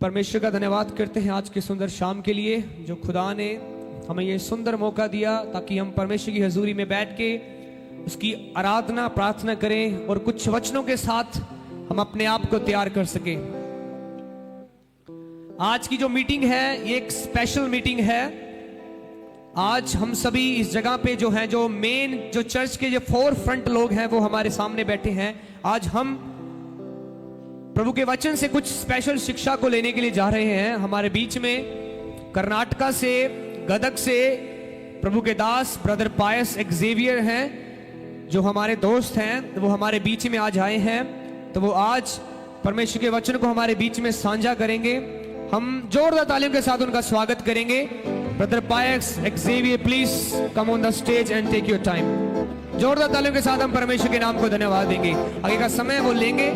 परमेश्वर का धन्यवाद करते हैं आज के सुंदर शाम के लिए, जो खुदा ने हमें ये सुंदर मौका दिया ताकि हम परमेश्वर की हजूरी में बैठ के उसकी आराधना प्रार्थना करें और कुछ वचनों के साथ हम अपने आप को तैयार कर सके। आज की जो मीटिंग है ये एक स्पेशल मीटिंग है। आज हम सभी इस जगह पे जो हैं, जो मेन जो चर्च के जो फोर फ्रंट लोग हैं वो हमारे सामने बैठे हैं। आज हम प्रभु के वचन से कुछ स्पेशल शिक्षा को लेने के लिए जा रहे हैं। हमारे बीच में कर्नाटका से, गदग से प्रभु के दास ब्रदर पायस एक्जेवियर हैं, जो हमारे दोस्त हैं, वो हमारे बीच में आज आए हैं। तो वो आज परमेश्वर के वचन को हमारे बीच में साझा करेंगे। हम जोरदार तालियों के साथ उनका स्वागत करेंगे। Brother Pius Xavier, please come on the stage and take your time. जोरदार तालियों के साथ हम परमेश्वर के नाम को धन्यवाद देंगे। आगे का समय वो लेंगे।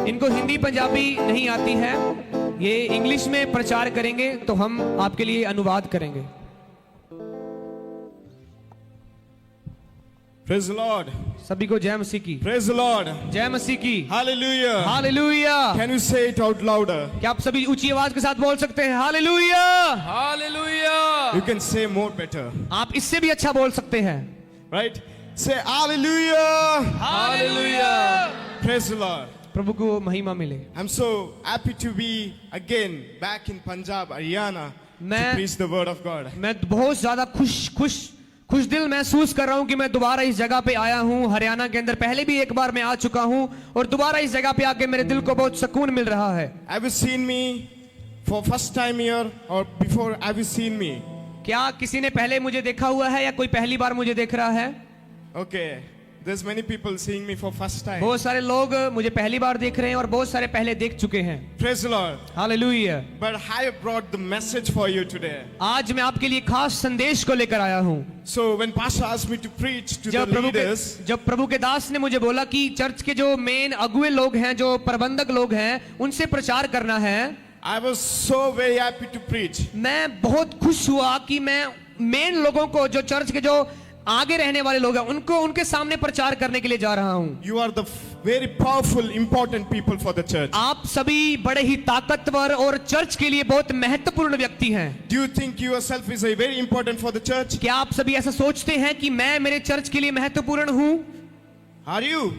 इनको हिंदी पंजाबी नहीं आती है, ये इंग्लिश में प्रचार करेंगे, तो हम आपके लिए अनुवाद करेंगे। Praise the Lord. सभी को जय मसीह की। Praise the Lord. जय मसीह की। Hallelujah. Hallelujah. Can you say it out louder? क्या आप सभी ऊंची आवाज के साथ बोल सकते हैं hallelujah? Hallelujah. You can say more better. आप इससे भी अच्छा बोल सकते हैं। Right? Say Hallelujah. Hallelujah. Praise the Lord. प्रभु को महिमा मिले। I'm so happy to be again back in Punjab, Haryana to preach the word of God. मैं बहुत ज्यादा खुश दिल महसूस कर रहा हूं कि मैं दोबारा इस जगह पे आया हूं। हरियाणा के अंदर पहले भी एक बार मैं आ चुका हूं और दोबारा इस जगह पे आके मेरे दिल को बहुत सुकून मिल रहा है। Have you seen me for first time here or before? Have you seen me? क्या किसी ने पहले मुझे देखा हुआ है या कोई पहली बार मुझे देख रहा है? Okay. There's many people seeing me for first time. बहुत सारे लोग मुझे पहली बार देख रहे हैं और बहुत सारे पहले देख चुके हैं। Praise the Lord. Hallelujah. But I have brought the message for you today. आज मैं आपके लिए खास संदेश को लेकर आया हूँ। So when Pastor asked me to preach to the leaders, जब प्रभु के दास ने मुझे बोला कि चर्च के जो मेन अगुए लोग हैं, जो प्रबंधक लोग हैं, उनसे प्रचार करना है, I was so very happy to preach. मैं बहुत खुश हुआ कि मैं मेन लोगों को, जो चर्च के जो आगे रहने वाले लोग हैं, उनको उनके सामने प्रचार करने के लिए जा रहा हूं। You are the very powerful, important people for the church. आप सभी बड़े ही ताकतवर और चर्च के लिए बहुत महत्वपूर्ण व्यक्ति हैं। Do you think yourself is a very important for the church? क्या आप सभी ऐसा सोचते हैं कि मैं मेरे चर्च के लिए महत्वपूर्ण हूं? Are you?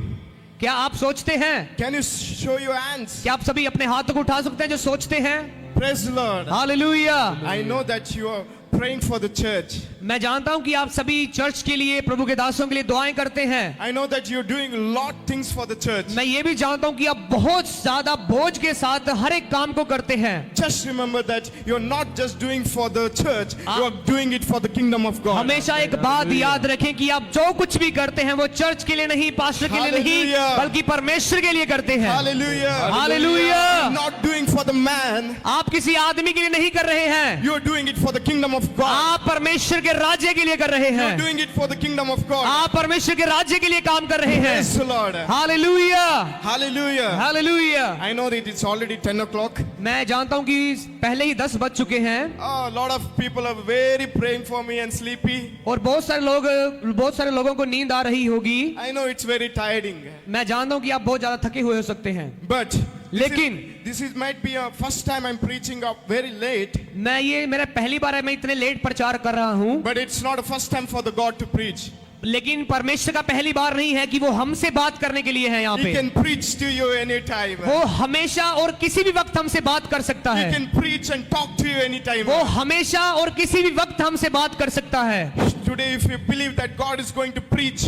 क्या आप सोचते हैं? Can you show your hands? क्या आप सभी अपने हाथों को उठा सकते हैं जो सोचते हैं? Praise the Lord. Hallelujah. I know that you are praying for the church. मैं जानता हूं कि आप सभी चर्च के लिए, प्रभु के दासों के लिए दुआएं करते हैं। I know that you're doing a lot things for the church. मैं ये भी जानता हूं कि आप बहुत ज्यादा बोझ के साथ हर एक काम को करते हैं। Just remember that you're not just doing for the church, you are doing it for the kingdom of God. हमेशा एक बात याद रखें कि आप जो कुछ भी करते हैं वो चर्च के लिए नहीं, पास्टर के लिए नहीं, बल्कि परमेश्वर के लिए करते हैं। Hallelujah. Hallelujah. You're not doing for the man. आप किसी आदमी के लिए नहीं कर रहे हैं, You're doing it for the kingdom of God. आप परमेश्वर के राज्य के लिए कर रहे हैं। You're doing it for the kingdom of God. आप परमेश्वर के राज्य के लिए काम कर रहे हैं। Praise the Lord. Hallelujah. Hallelujah. Hallelujah. I know that it's already 10 o'clock. मैं जानता हूं कि पहले ही 10 बज चुके हैं। A lot of people are very praying for me and sleepy. और बहुत सारे लोगों को नींद आ रही होगी। I know it's very tiring. मैं जानता हूं कि आप बहुत ज्यादा थके हुए हो सकते हैं, But लेकिन this is might be a first time I'm preaching up very late. ये मेरा पहली बार है, मैं इतने लेट प्रचार कर रहा हूं। But it's not a first time for the God to preach. लेकिन परमेश्वर का पहली बार नहीं है कि वो हमसे बात करने के लिए है यहाँ He पे। can preach to you anytime. वो हमेशा और किसी भी वक्त हमसे बात कर सकता He है। can preach and talk to you anytime. वो हमेशा और किसी भी वक्त हमसे बात कर सकता है। Today, if you believe that God is going to preach,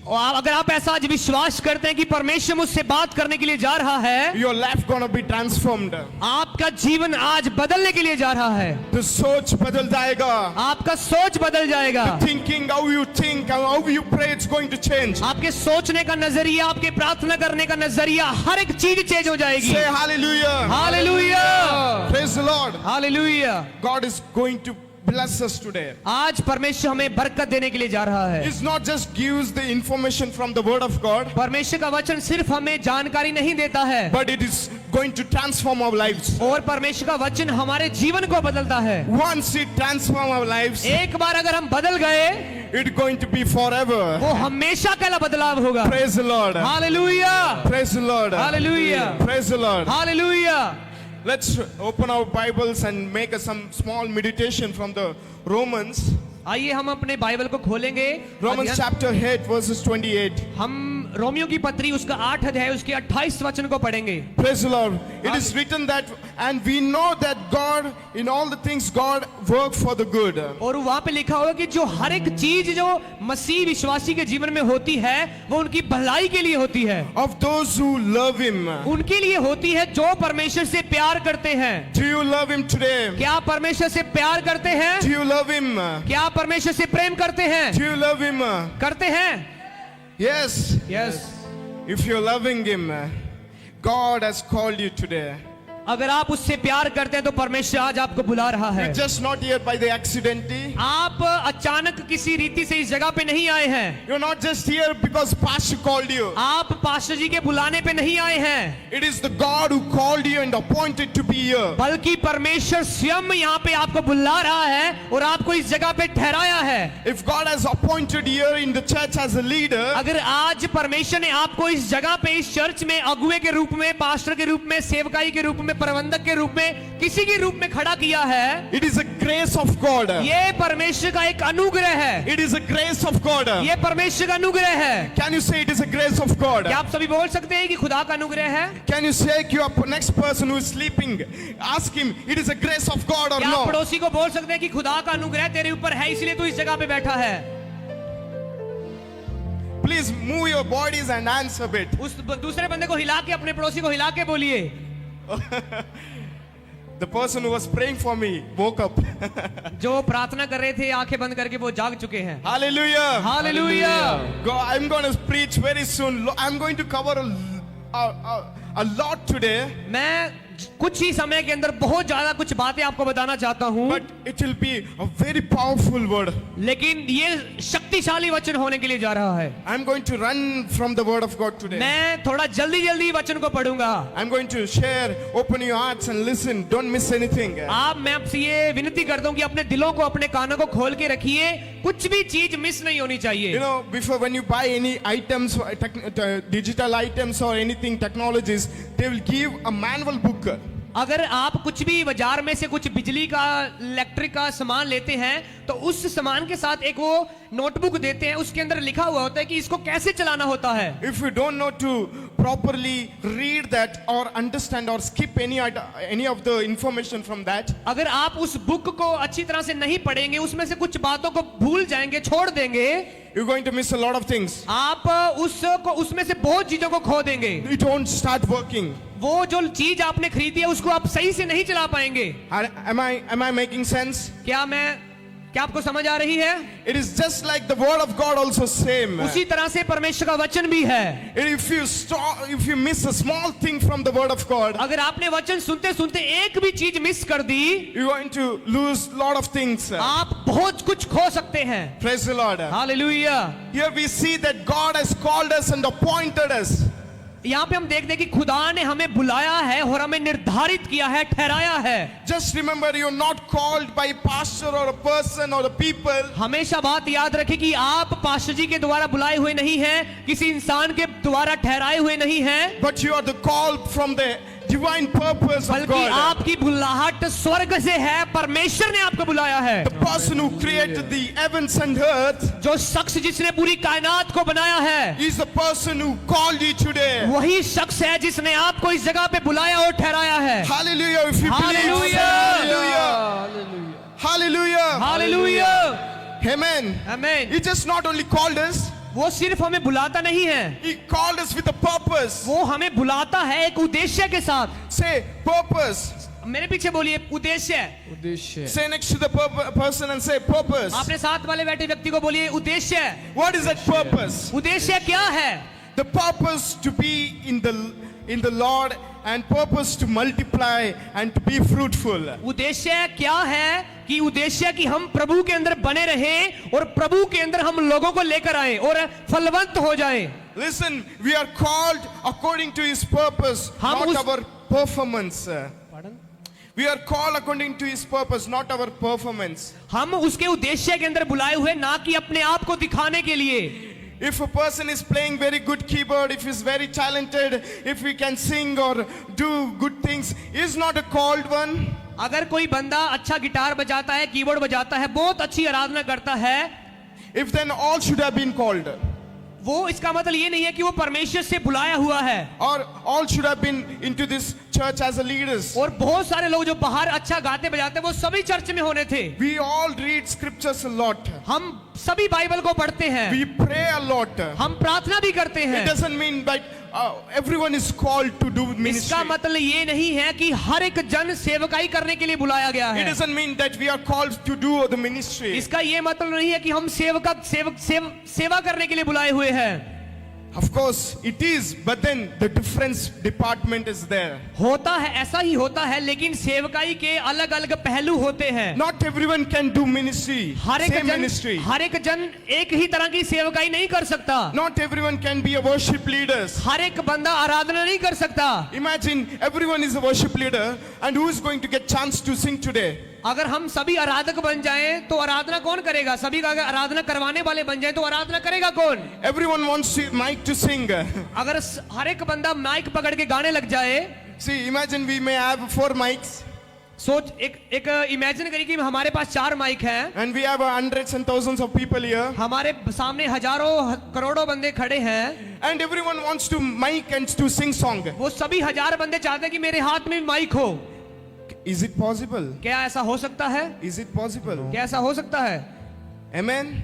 और अगर आप ऐसा आज विश्वास करते हैं कि परमेश्वर मुझसे बात करने के लिए जा रहा है, your life gonna be transformed. आपका जीवन आज बदलने के लिए जा रहा है। The सोच बदल जाएगा. आपका सोच बदल जाएगा। Thinking, how you think, how you pray, it's going to change. आपके सोचने का नजरिया, आपके प्रार्थना करने का नजरिया, हर एक चीज चेंज हो जाएगी। Say hallelujah. Hallelujah. Praise the Lord. Hallelujah. God is going to bless us today. आज परमेश्वर हमें बरकत देने के लिए जा रहा है। It's not just gives the information from the word of God, परमेश्वर का वचन सिर्फ हमें जानकारी नहीं देता है, but it is going to transform our lives. और परमेश्वर का वचन हमारे जीवन को बदलता है। Once it transforms our lives, एक बार अगर हम बदल गए, it's going to be forever. वो हमेशा का बदलाव होगा। Praise the Lord. Hallelujah, Praise the Lord. Hallelujah, Praise the Lord. Hallelujah. Let's open our Bibles and make some small meditation from the Romans. आइए हम अपने बाइबल को खोलेंगे। Romans chapter 8 verses 28. हम रोमियो की पत्री उसका 8 अध्याय उसके 28 वचन को पढ़ेंगे। Praise the Lord. It is written that, and we know that God, in all the things, God work for the good. और वहां पे लिखा होगा कि जो हर एक चीज जो मसीह विश्वासी के जीवन में होती है वो उनकी भलाई के लिए होती है, Of those who love Him. उनके लिए होती है जो परमेश्वर से प्यार करते हैं। Do you love Him today? क्या परमेश्वर से प्यार करते हैं? Do you love Him? क्या परमेश्वर से प्रेम करते हैं? Do you love Him? करते हैं? Yes. Yes. If you're loving Him, God has called you today. अगर आप उससे प्यार करते हैं तो परमेश्वर आज आपको बुला रहा है। You're just not here by the accidentally. आप अचानक किसी रीति से इस जगह पे नहीं आए हैं। You're not just here because Pastor called you. आप पास्टर जी के बुलाने पे नहीं आए हैं, It is the God who called you and appointed to be here. बल्कि परमेश्वर स्वयं यहाँ पे आपको बुला रहा है और आपको इस जगह पे ठहराया है। If God has appointed you here in the church as a leader, अगर आज परमेश्वर ने आपको इस जगह पे इस चर्च में अगुवे के रूप में, पास्टर के रूप में, सेवकाई के रूप में, प्रबंधक के रूप में, किसी के रूप में खड़ा किया है, it is a grace of God. ये परमेश्वर का एक अनुग्रह है। It is a grace of God. ये परमेश्वर का अनुग्रह है। Can you say it is a grace of God? क्या आप सभी बोल सकते हैं कि खुदा का अनुग्रह है? Can you say to your next person who is sleeping, ask him, it is a grace of God or क्या आप no? पड़ोसी को बोल सकते हैं कि खुदा का अनुग्रह तेरे ऊपर है इसलिए तू इस जगह पे बैठा है? Please move your bodies and answer it. उस दूसरे बंदे को हिला के, अपने पड़ोसी को हिला के बोलिए। The person who was praying for me woke up. जो प्रार्थना कर रहे थे आंखें बंद करके वो जाग चुके हैं। Hallelujah. Hallelujah. I'm going to preach very soon. I'm going to cover a lot today. मैं कुछ ही समय के अंदर बहुत ज्यादा कुछ बातें आपको बताना चाहता हूँ, But it will be a very powerful word. लेकिन ये शक्तिशाली वचन होने के लिए जा रहा है। I'm going to run from the word of God today. मैं थोड़ा जल्दी जल्दी वचन को पढ़ूंगा। I'm going to share, open your hearts and listen. Don't miss anything. मैं आपसे ये विनती करता हूँ कि अपने दिलों को, अपने कानों को खोल के रखिए, कुछ भी चीज मिस नहीं होनी चाहिए। You know, before when you buy any items, digital items or anything, technologies, they will give a manual book. अगर आप कुछ भी बाजार में से कुछ बिजली का, इलेक्ट्रिक का सामान लेते हैं तो उस सामान के साथ एक वो नोटबुक देते हैं, उसके अंदर लिखा हुआ होता है कि इसको कैसे चलाना होता है। If you don't know to properly read that or understand or skip any of the information from that, अगर आप उस बुक को अच्छी तरह से नहीं पढ़ेंगे, उसमें से कुछ बातों को भूल जाएंगे, छोड़ देंगे, you're going to miss a lot of things. आप उसमें से बहुत चीजों को खो देंगे। It won't start working. वो जो चीज आपने खरीदी है उसको आप सही से नहीं चला पाएंगे। Am I making sense? क्या आपको समझ आ रही है? It is just like the word of God also same. उसी तरह से परमेश्वर का वचन भी है। If you miss a small thing from the word of God, अगर आपने वचन सुनते सुनते एक भी चीज मिस कर दी, you're going to lose a lot of things. आप बहुत कुछ खो सकते हैं। Praise the Lord. Hallelujah. Here we see that God has called us and appointed us. यहाँ पे हम देखते हैं कि खुदा ने हमें बुलाया है और हमें निर्धारित किया है, ठहराया है। Just remember, you're not called by pastor or a person or a people. हमेशा बात याद रखें कि आप पास्टर जी के द्वारा बुलाए हुए नहीं हैं, किसी इंसान के द्वारा ठहराए हुए नहीं हैं, But you are the call from the divine purpose of बल्कि God. आपकी बुलाहट स्वर्ग से है, परमेश्वर ने आपको बुलाया है। The person who created the heavens and earth जो शख्स जिसने पूरी कायनात को बनाया है, is the person who called you today. वही शख्स है जिसने आपको इस जगह पे बुलाया और ठहराया है। Hallelujah. If you believe, say hallelujah. Hallelujah. Hallelujah. Amen. आमीन। He just not only called us, वो सिर्फ हमें बुलाता नहीं है, He called us with a purpose. वो हमें बुलाता है एक उद्देश्य के साथ। Say purpose. मेरे पीछे बोलिए उद्देश्य। Say next to the person and say purpose. आपने साथ वाले बैठे व्यक्ति को बोलिए उद्देश्य। What is that purpose? उद्देश्य क्या है? The purpose to be in the Lord and purpose to multiply and to be fruitful. उद्देश्य क्या है? कि उद्देश्य कि हम प्रभु के अंदर बने रहें और प्रभु के अंदर हम लोगों को लेकर आए और फलवंत हो जाएं। Listen, we are called according to His purpose, not our performance. We are called according to His purpose, not our performance. हम उसके उद्देश्य के अंदर बुलाए हुए, ना कि अपने आप को दिखाने के लिए। If a person is playing very good keyboard, if he's very talented, if he can sing or do good things, he is not a called one. अगर कोई बंदा अच्छा गिटार बजाता है, कीबोर्ड बजाता है, बहुत अच्छी आराधना करता है, If then all should have been called, वो इसका मतलब ये नहीं है कि वो परमेश्वर से बुलाया हुआ है। or all should have been into this church as a leaders. और बहुत सारे लोग जो बाहर अच्छा गाते बजाते हैं, वो सभी चर्च में होने थे। We all read scriptures a lot. हम सभी बाइबल को पढ़ते हैं, We pray a lot. हम प्रार्थना भी करते It हैं। doesn't mean that everyone is called to do ministry. इसका मतलब ये नहीं है कि हर एक जन सेवकाई करने के लिए बुलाया गया It है। doesn't mean that we are called to do the ministry. इसका ये मतलब नहीं है कि हम सेवा करने के लिए बुलाए हुए हैं। Of course it is, but then the difference department is there. होता है, ऐसा ही होता है, लेकिन सेवकाई के अलग अलग पहलू होते हैं। Not everyone can do ministry, same ministry. हर एक जन एक ही तरह की सेवकाई नहीं कर सकता। Not everyone can be a worship leaders. हर एक बंदा आराधना नहीं कर सकता। Imagine everyone is a worship leader, and who is going to get chance to sing today? अगर हम सभी आराधक बन जाएं तो आराधना कौन करेगा? सभी का अगर आराधना करवाने वाले बन जाएं तो आराधना करेगा कौन? Everyone wants mic to sing. अगर हर एक बंदा माइक पकड़ के गाने लग जाए, See, imagine we may have 4 mics, सोच एक इमेजिन करिए कि हमारे पास 4 माइक हैं, and we have hundreds and thousands of people here, हमारे सामने हजारों करोड़ों बंदे खड़े हैं, and everyone wants to mic and to sing song. वो सभी हजार बंदे चाहते हैं कि मेरे हाथ में भी माइक हो। Is it possible? क्या ऐसा हो सकता है? Is it possible? क्या ऐसा हो सकता है? Amen.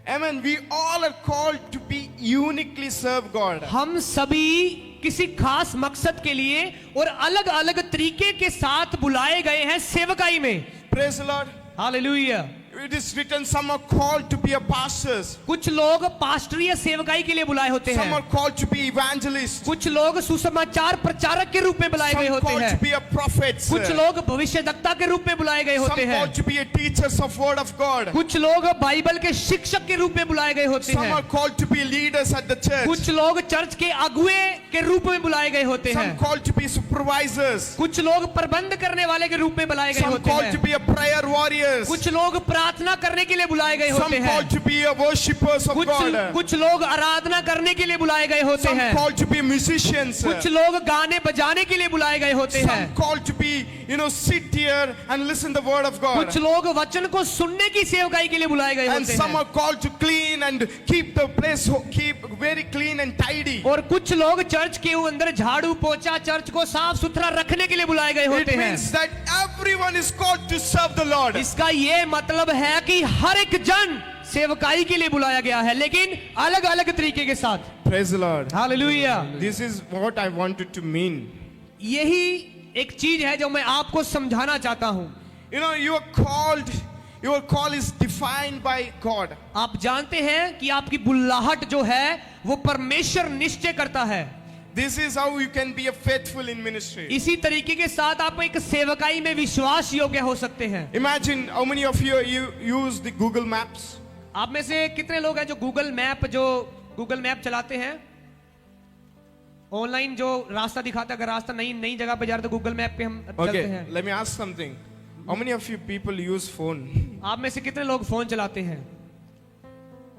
Amen. We all are called to be uniquely serve God. हम सभी किसी खास मकसद के लिए और अलग अलग तरीके के साथ बुलाए गए हैं सेवकाई में। Praise the Lord. Hallelujah. It is written, some are called to be a pastors, कुछ लोग पास्टरीय सेवकाई के लिए बुलाए होते some हैं, are called to be evangelists, कुछ लोग सुसमाचार प्रचारक के रूप में बुलाए गए some होते called to हैं, be a prophets, कुछ लोग भविष्यवक्ता के रूप में बुलाए गए some होते हैं, called to be a teachers of word of God, कुछ लोग बाइबल के शिक्षक के रूप में बुलाए गए होते some हैं, are called to be leaders at the church, कुछ लोग चर्च के अगुए के रूप में बुलाए गए होते some हैं, called to be supervisors, कुछ लोग प्रबंध करने वाले के रूप में बुलाए गए some होते called to हैं, be a prayer warriors, कुछ लोग प्रार्थना करने के लिए बुलाए गए some होते हैं, called to be a worshippers of God, कुछ लोग आराधना करने के लिए बुलाए गए होते some हैं, called to be musicians, कुछ लोग गाने बजाने के लिए बुलाए गए होते हैं, some called to be, sit here and listen the word of God, कुछ लोग वचन को सुनने की सेवकाई के लिए बुलाए गए and होते some हैं, are called to clean and keep the place keep very clean and tidy. और कुछ लोग चर्च के अंदर झाड़ू पोछा चर्च को साफ सुथरा रखने के लिए बुलाए गए It होते हैं। means that everyone is called to serve the Lord. इसका ये मतलब है कि हर एक जन सेवकाई के लिए बुलाया गया है, लेकिन अलग अलग तरीके के साथ। Praise the Lord. Hallelujah. This is what I wanted to mean. यही एक चीज है जो मैं आपको समझाना चाहता हूं। Your call is defined by God. आप जानते हैं कि आपकी बुलाहट जो है वो परमेश्वर निश्चय करता है। This is how you can be a faithful in ministry. इसी तरीके के साथ आप एक सेवकाई में विश्वास योग्य हो सकते हैं। Imagine how many of you use the Google Maps. आप में से कितने लोग हैं जो गूगल मैप चलाते हैं? ऑनलाइन जो रास्ता दिखाता है, अगर रास्ता नई जगह पे जा रहे तो गूगल मैप पे हम चलते Okay, हैं। let me ask something. How many of you people use phone? आप में से कितने लोग फोन चलाते हैं?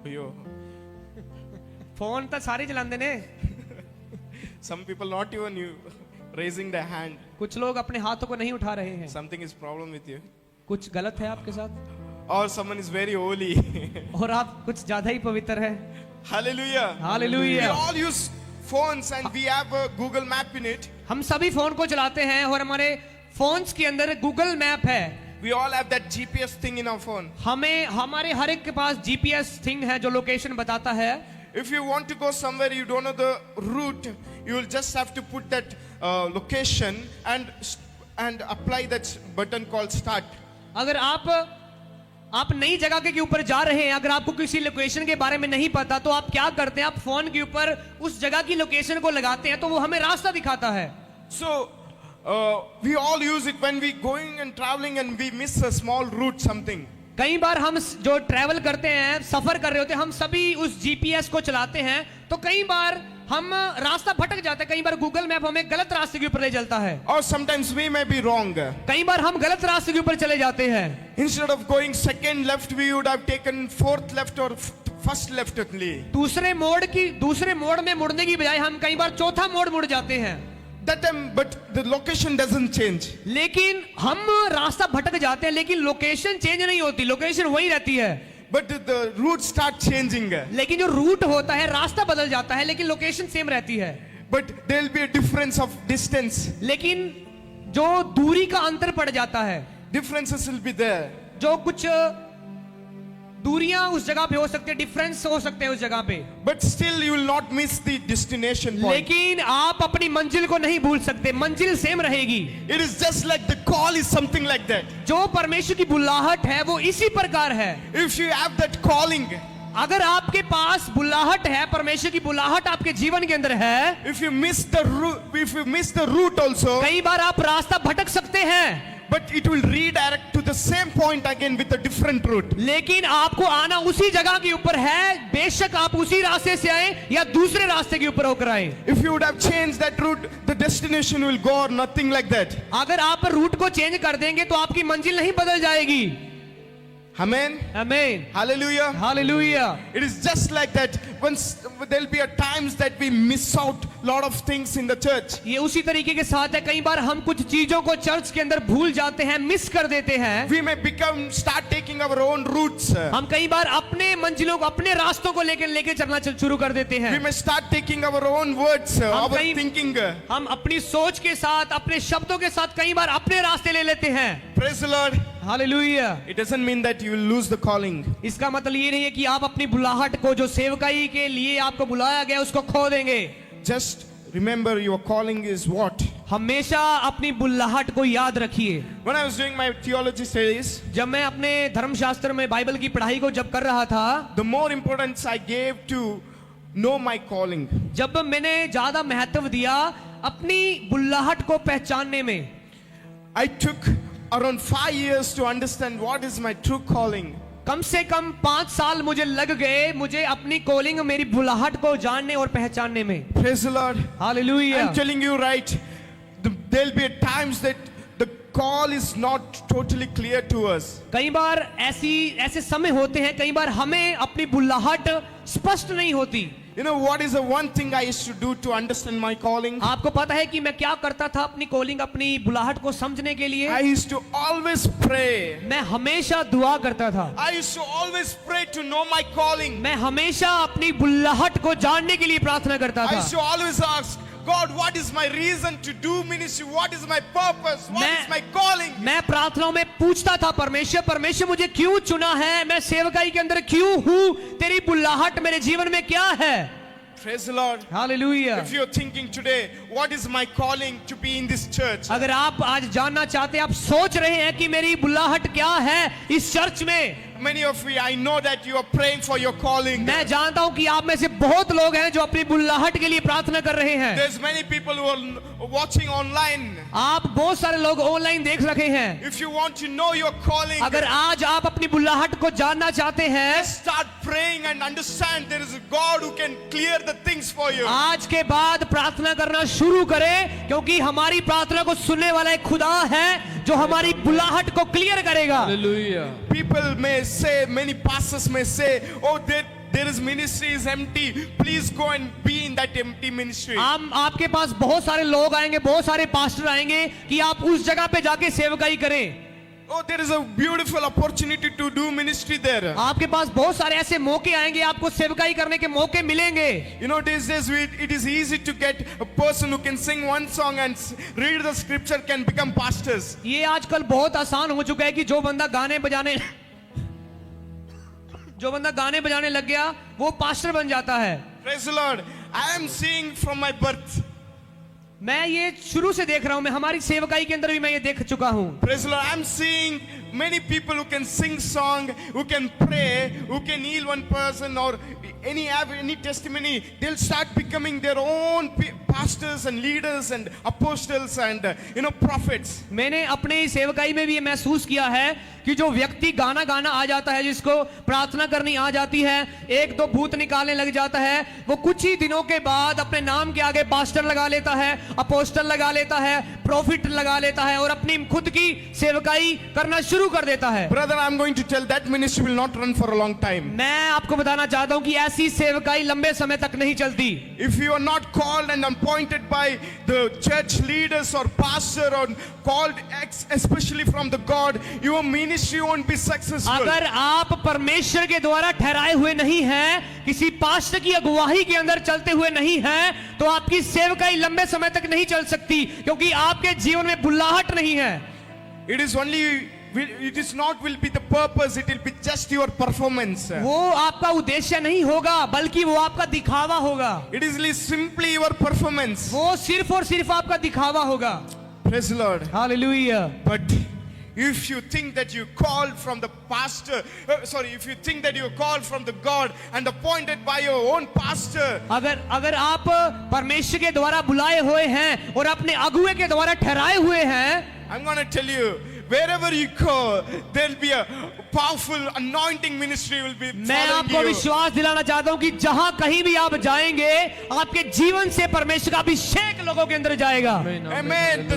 Yo. फोन तो सारे चलाते ने। Some people not even you raising their hand. कुछ लोग अपने हाथों को नहीं उठा रहे हैं। Something is problem with you. कुछ गलत है आपके साथ, Or someone is very holy. और आप कुछ ज्यादा ही पवित्र है। Hallelujah. Hallelujah. We all use phones and we have a Google map in it. हम सभी फोन को चलाते हैं और हमारे फोन्स के अंदर गूगल मैप है। We all have that GPS thing in our phone. हमारे हर एक के पास जीपीएस थिंग है जो लोकेशन बताता है। If you want to go somewhere you don't know the route, you will just have to put that location and apply that button called start. अगर आप नई जगह के ऊपर जा रहे हैं, अगर आपको किसी लोकेशन के बारे में नहीं पता तो आप क्या करते हैं? आप फोन के ऊपर उस जगह की लोकेशन को लगाते हैं तो वो हमें रास्ता दिखाता है। So we all use it when we going and traveling and we miss a small route something. कई बार हम जो ट्रैवल करते हैं, सफर कर रहे होते हैं, हम सभी उस जीपीएस को चलाते हैं, तो कई बार हम रास्ता भटक जाते हैं। कई बार गूगल मैप हमें गलत रास्ते के ऊपर ले चलता है। Or sometimes we may be wrong. कई बार हम गलत रास्ते के ऊपर चले जाते हैं। Instead of going second left, we would have taken fourth left or first left only. दूसरे मोड़ में मुड़ने की बजाय हम कई बार चौथा मोड़ मुड़ जाते हैं। That time, but the location doesn't change. लेकिन हम रास्ता भटक जाते हैं, लेकिन लोकेशन चेंज नहीं होती, लोकेशन वही रहती है। But the route start changing. लेकिन जो रूट होता है, रास्ता बदल जाता है, लेकिन लोकेशन सेम रहती है। But there will be a difference of distance. लेकिन जो दूरी का अंतर पड़ जाता है, Differences will be there. जो कुछ दूरियां उस जगह पे हो सकते हैं, डिफरेंस हो सकते हैं उस जगह पे, But still you will not miss the destination point. लेकिन आप अपनी मंजिल को नहीं भूल सकते, मंजिल सेम रहेगी। It is just like the call is something like that. जो परमेश्वर की बुलाहट है वो इसी प्रकार है। If you have that calling, अगर आपके पास बुलाहट है, परमेश्वर की बुलाहट आपके जीवन के अंदर है, if you miss the route also, कई बार आप रास्ता भटक सकते हैं, but it will redirect to the same point again with a different route. लेकिन आपको आना उसी जगह के ऊपर है, बेशक आप उसी रास्ते से आए या दूसरे रास्ते के ऊपर होकर आए। If you would have changed that route, the destination will go or nothing like that. अगर आप रूट को चेंज कर देंगे तो आपकी मंजिल नहीं बदल जाएगी। Amen. आमीन, Hallelujah. Hallelujah. It is just like that. Once there'll be a times that we miss out lot of things in the church. ये उसी तरीके के साथ है, कई बार हम कुछ चीजों को चर्च के अंदर भूल जाते हैं, मिस कर देते हैं। We may start taking our own routes. हम कई बार अपने मंजिलों को, अपने रास्तों को लेके चलना शुरू कर देते We हैं। may start taking our own words, our कहीं- thinking. हम अपनी सोच के साथ, अपने शब्दों के साथ कई बार अपने रास्ते ले लेते हैं। Praise the Lord. Hallelujah. It doesn't mean that you will lose the calling. इसका मतलब ये नहीं है कि आप अपनी बुलाहट को, जो सेवकाई के लिए आपको बुलाया गया, उसको खो देंगे। Just remember your calling is what? हमेशा अपनी बुलाहट को याद रखिए। When I was doing my theology studies, जब मैं अपने धर्मशास्त्र में बाइबल की पढ़ाई को जब कर रहा था, the more importance I gave to know my calling. जब मैंने ज्यादा महत्व दिया अपनी बुलाहट को पहचानने में, I took around 5 years to understand what is my true calling. कम से कम 5 साल मुझे लग गए मुझे अपनी कॉलिंग, मेरी बुलाहट को जानने और पहचानने में। Praise the Lord. Hallelujah. I'm telling you right, there'll be times that the call is not totally clear to us. कई बार ऐसे समय होते हैं, कई बार हमें अपनी बुलाहट स्पष्ट नहीं होती। You know what is the one thing I used to do to understand my calling? आपको पता है कि मैं क्या करता था अपनी कॉलिंग, अपनी बुलाहट को समझने के लिए? I used to always pray. मैं हमेशा दुआ करता था। I used to always pray to know my calling. मैं हमेशा अपनी बुलाहट को जानने के लिए प्रार्थना करता I था। used to always ask, God, what is my reason to do ministry? What is my purpose? What is my calling? मैं प्रार्थनाओं में पूछता था, परमेश्वर मुझे क्यों चुना है, मैं सेवकाई के अंदर क्यों हूँ, तेरी बुलाहट मेरे जीवन में क्या है? Praise the Lord. Hallelujah. If you're thinking today, what is my calling to be in this church? अगर आप आज जानना चाहते हैं, आप सोच रहे हैं कि मेरी बुलाहट क्या है इस चर्च में, Many of you, I know that you are praying for your calling. मैं जानता हूं कि आप में से बहुत लोग हैं जो अपनी बुलाहट के लिए प्रार्थना कर रहे हैं। There's many people who are watching online. आप बहुत सारे लोग ऑनलाइन देख रहे हैं। If you want to know your calling, अगर आज आप अपनी बुलाहट को जानना चाहते हैं, start praying and understand there is a God who can clear the things for you. आज के बाद प्रार्थना करना शुरू करें, क्योंकि हमारी प्रार्थना को सुनने वाला एक खुदा है जो हमारी बुलाहट को क्लियर करेगा। People may say, many pastors may say, oh, there is ministry is empty. Please go and be in that empty ministry. आपके पास बहुत सारे लोग आएंगे, बहुत सारे पास्टर आएंगे कि आप उस जगह पे जाके सेवकाई करें। Oh, there is a beautiful opportunity to do ministry there. आपके पास बहुत सारे ऐसे मौके आएंगे, आपको सेवकाई करने के मौके मिलेंगे। You know, these days it is easy to get a person who can sing one song and read the scripture can become pastors. ये आजकल बहुत आसान हो चुका है कि जो बंदा गाने बजाने लग गया वो पास्टर बन जाता है। Praise the Lord. I am seeing from my birth. मैं ये शुरू से देख रहा हूं, मैं हमारी सेवकाई के अंदर भी मैं ये देख चुका हूं। Praise the Lord. I am seeing many people who can sing song, who can pray, who can heal one person or have any testimony. They'll start becoming their own pastors and leaders and apostles and prophets. मैंने अपने सेवकाई में भी ये महसूस किया है कि जो व्यक्ति गाना गाना आ जाता है, जिसको प्रार्थना करनी आ जाती है, एक दो भूत निकालने लग जाता है, वो कुछ ही दिनों के बाद अपने नाम के आगे पास्टर लगा लेता है, अपोस्टल लगा लेता है, प्रॉफिट लगा लेता है और अपनी खुद की सेवकाई करना शुरू कर देता है। Brother, I'm going to tell that ministry will not run for a long time. मैं आपको बताना चाहता हूं कि ऐसी सेवकाई लंबे समय तक नहीं चलती। If you are not called and appointed by the church leaders or pastor or called especially from the God, your ministry won't be successful. अगर आप परमेश्वर के द्वारा ठहराए हुए नहीं हैं, किसी पास्टर की अगुवाई के अंदर चलते हुए नहीं हैं, तो आपकी सेवकाई लंबे समय तक नहीं चल सकती, क्योंकि आपके जीवन में बुल्लाहट नहीं है। It is not will be the purpose, it will be just your performance. वो आपका उद्देश्य नहीं होगा, बल्कि वो आपका दिखावा होगा। It is simply your performance. वो सिर्फ और सिर्फ आपका दिखावा होगा। Praise the Lord. Hallelujah. But if you think that you called from the pastor, if you think that you called from the God and appointed by your own pastor, अगर आप परमेश्वर के द्वारा बुलाए हुए हैं और अपने अगुए के द्वारा ठहराए हुए हैं, I'm going to tell you, wherever you go, there'll be a powerful anointing ministry will be मैं following आपको you. विश्वास दिलाना चाहता हूं कि जहां कहीं भी आप जाएंगे, आपके जीवन से परमेश्वर का अभिषेक लोगों के अंदर जाएगा। Amen.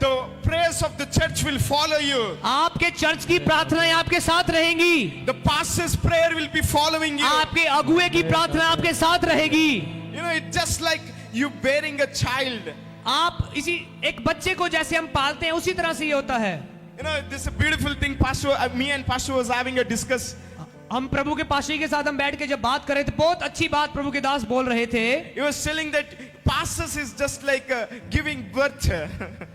The prayers of the church will follow you. आपके चर्च की प्रार्थनाएं आपके साथ रहेंगी। The pastor's prayer will be following you. आपके अगुए की प्रार्थना आपके साथ रहेगी। It's just like you bearing a child. आप इसी एक बच्चे को जैसे हम पालते हैं, उसी तरह से ये होता है। This is a beautiful thing. Pastor, me and Pastor was having a discuss. हम प्रभु के पाशी के साथ हम बैठ के जब बात कर रहे थे, बहुत अच्छी बात प्रभु के दास बोल रहे थे। He was telling that pastors is just like giving birth.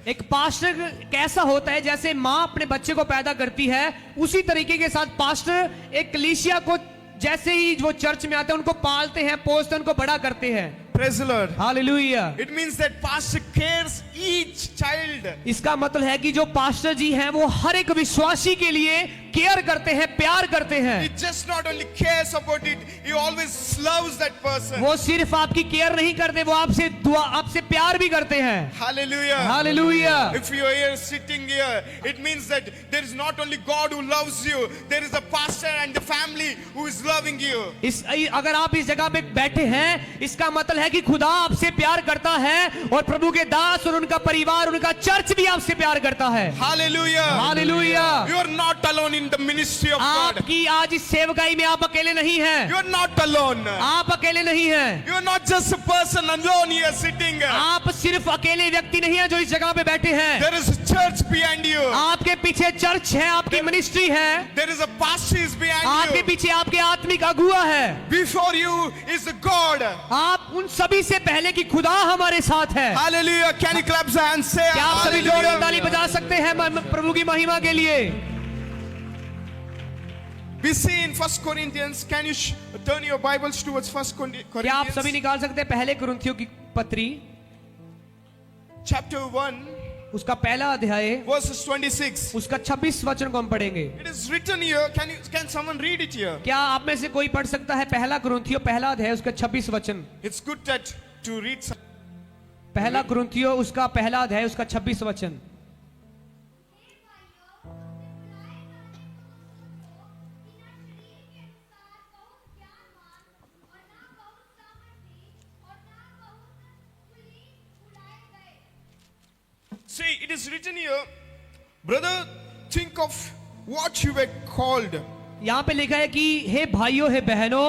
एक पास्टर कैसा होता है, जैसे माँ अपने बच्चे को पैदा करती है, उसी तरीके के साथ पास्टर एक कलीसिया को जैसे ही वो चर्च में आते हैं उनको पालते हैं, पोसते हैं, उनको बड़ा करते हैं। Praise the Lord. Hallelujah. It means that pastor cares each child. इसका मतलब है कि जो पास्टर जी हैं वो हर एक विश्वासी के लिए केयर करते हैं, प्यार करते हैं। He just not only cares about it, he always loves that person. वो सिर्फ आपकी केयर नहीं करते, वो आपसे प्यार भी करते हैं। Hallelujah. Hallelujah. If you are here sitting here, it means that there is not only God who loves you, there is a pastor and the family who is loving you. अगर आप इस जगह पे बैठे हैं, इसका मतलब है कि खुदा आपसे प्यार करता है और प्रभु के दास और उनका परिवार, उनका चर्च भी आपसे प्यार करता है। Hallelujah. Hallelujah. You are not alone in the ministry of God. आपकी आज इस सेवकाई में आप अकेले नहीं हैं। You are not alone. आप अकेले नहीं हैं। You are not just a person alone here sitting. आप सिर्फ अकेले व्यक्ति नहीं हैं जो इस जगह पे बैठे हैं। There is a church behind you. आपके पीछे चर्च है, आपकी मिनिस्ट्री है। There is a pastor is behind आपके you. पीछे आपके आत्मिक अगुआ है। Before you is the God. आप उन सभी से पहले कि खुदा हमारे साथ है। Hallelujah. Can you clap your hands? Say क्या आप सभी जोर और ताली hallelujah. बजा सकते हैं प्रभु की महिमा के लिए? We see in 1 Corinthians. Can you turn your Bibles towards 1 Corinthians? क्या आप सभी निकाल सकते हैं पहले कुरिन्थियों की पत्री, Chapter 1, उसका पहला अध्याय, verses 26. उसका 26 वचन को हम पढ़ेंगे। It is written here. Can someone read it here? क्या आप में से कोई पढ़ सकता है पहला कुरिन्थियों पहला अध्याय उसका 26 वचन? It's good that to read some. पहला कुरिन्थियों उसका पहला अध्याय उसका 26 वचन। See, it is written here, brother, think of what you were called. यहाँ पे लिखा है कि हे भाइयों, हे बहनों,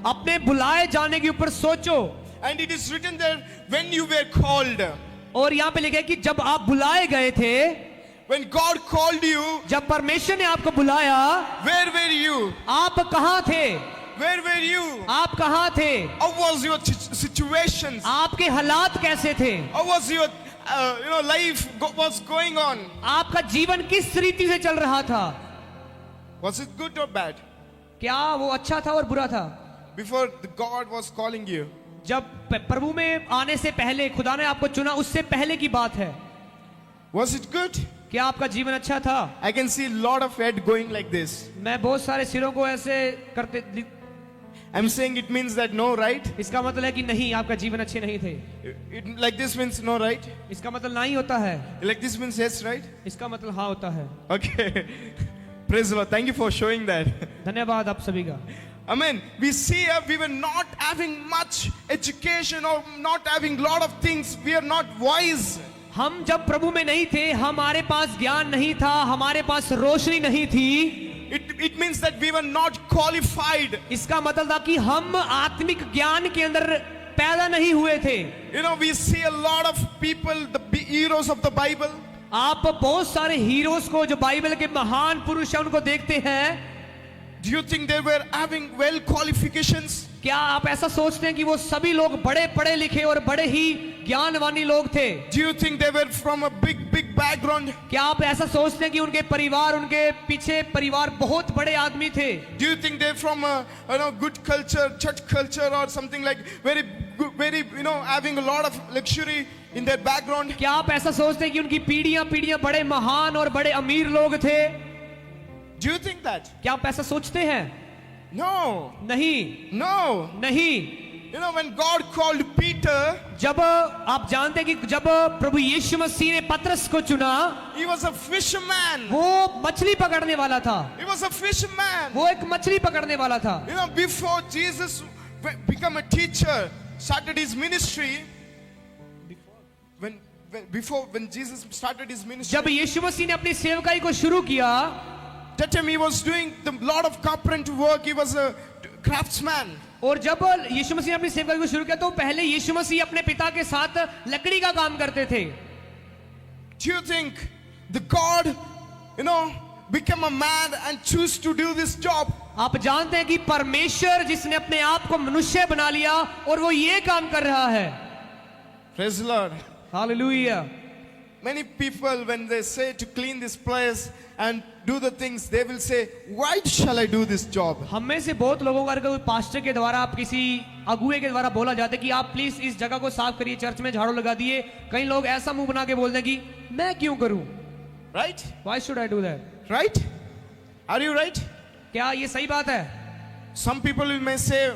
अपने बुलाए जाने के ऊपर सोचो। And it is written there, when you were called. और यहाँ पे लिखा है कि जब आप बुलाए गए थे, When God called you, जब परमेश्वर ने आपको बुलाया, where were you? आप कहाँ थे? Where were you? आप कहाँ थे? How was your situations? आपके हालात कैसे थे? How was your life was going on? आपका जीवन किस रीति से चल रहा था? Was it good or bad? क्या वो अच्छा था और बुरा था? Before the God was calling you. जब प्रभु में आने से पहले खुदा ने आपको चुना, उससे पहले की बात है। Was it good? क्या आपका जीवन अच्छा था? I can see a lot of head going like this. मैं बहुत सारे सिरों को ऐसे करते I'm saying it means that no, right? इसका मतलब है कि नहीं, आपका जीवन अच्छे नहीं थे। Like this means no, right? इसका मतलब नहीं होता है। Like this means yes, right? इसका मतलब हाँ होता है। Okay. Praise the Lord. Thank you for showing that. धन्यवाद आप सभी का। Amen. We see we were not having much education or not having lot of things. We are not wise. हम जब प्रभु में नहीं थे, हमारे पास ज्ञान नहीं था, हमारे पास रोशनी नहीं थी। It means that we were not qualified. इसका मतलब था कि हम आत्मिक ज्ञान के अंदर पैदा नहीं हुए थे। You know, we see a lot of people, the heroes of the Bible. आप बहुत सारे हीरोज को, जो बाइबल के महान पुरुष हैं, उनको देखते हैं। Do you think they were having well qualifications? क्या आप ऐसा सोचते हैं कि वो सभी लोग बड़े पढ़े लिखे और बड़े ही ज्ञानवानी लोग थे? Do you think they were from a big background? क्या आप ऐसा सोचते हैं कि उनके परिवार, उनके पीछे परिवार बहुत बड़े आदमी थे? Do you think they're from a good culture, church culture, or something like very having a lot of luxury in their background? क्या आप ऐसा सोचते हैं कि उनकी पीढ़ियां बड़े महान और बड़े अमीर लोग थे? Do you think that? क्या आप ऐसा सोचते हैं? No. नहीं, No. नहीं। You know, when God called Peter, जब आप जानते हैं कि जब प्रभु यीशु मसीह ने पतरस को चुना, he was a fisherman. वो मछली पकड़ने वाला था। He was a fisherman. वो एक मछली पकड़ने वाला था। You know, before Jesus became a teacher, started his ministry. When Jesus started his ministry, जब यीशु मसीह ने अपनी सेवकाई को शुरू किया, that time he was doing the lot of carpenter work. He was a craftsman. और जब यीशु मसीह ने अपनी सेवकाई को शुरू किया, तो पहले यीशु मसीह अपने पिता के साथ लकड़ी का काम करते थे। Do you think the God, become a man and choose to do this job? आप जानते हैं कि परमेश्वर जिसने अपने आप को मनुष्य बना लिया और वो ये काम कर रहा है। Praise the Lord. Hallelujah. Many people, when they say to clean this place and do the things, they will say, why shall I do this job? हम में से बहुत लोगों का अगर पास्टर के द्वारा, आप किसी अगुए के द्वारा बोला जाता है कि आप प्लीज इस जगह को साफ करिए, चर्च में झाड़ू लगा दिए, कई लोग ऐसा मुंह बना के बोलते हैं कि मैं क्यों करूं? Right? Why should I do that? Right? Are you right? क्या ये सही बात है? Some people may say,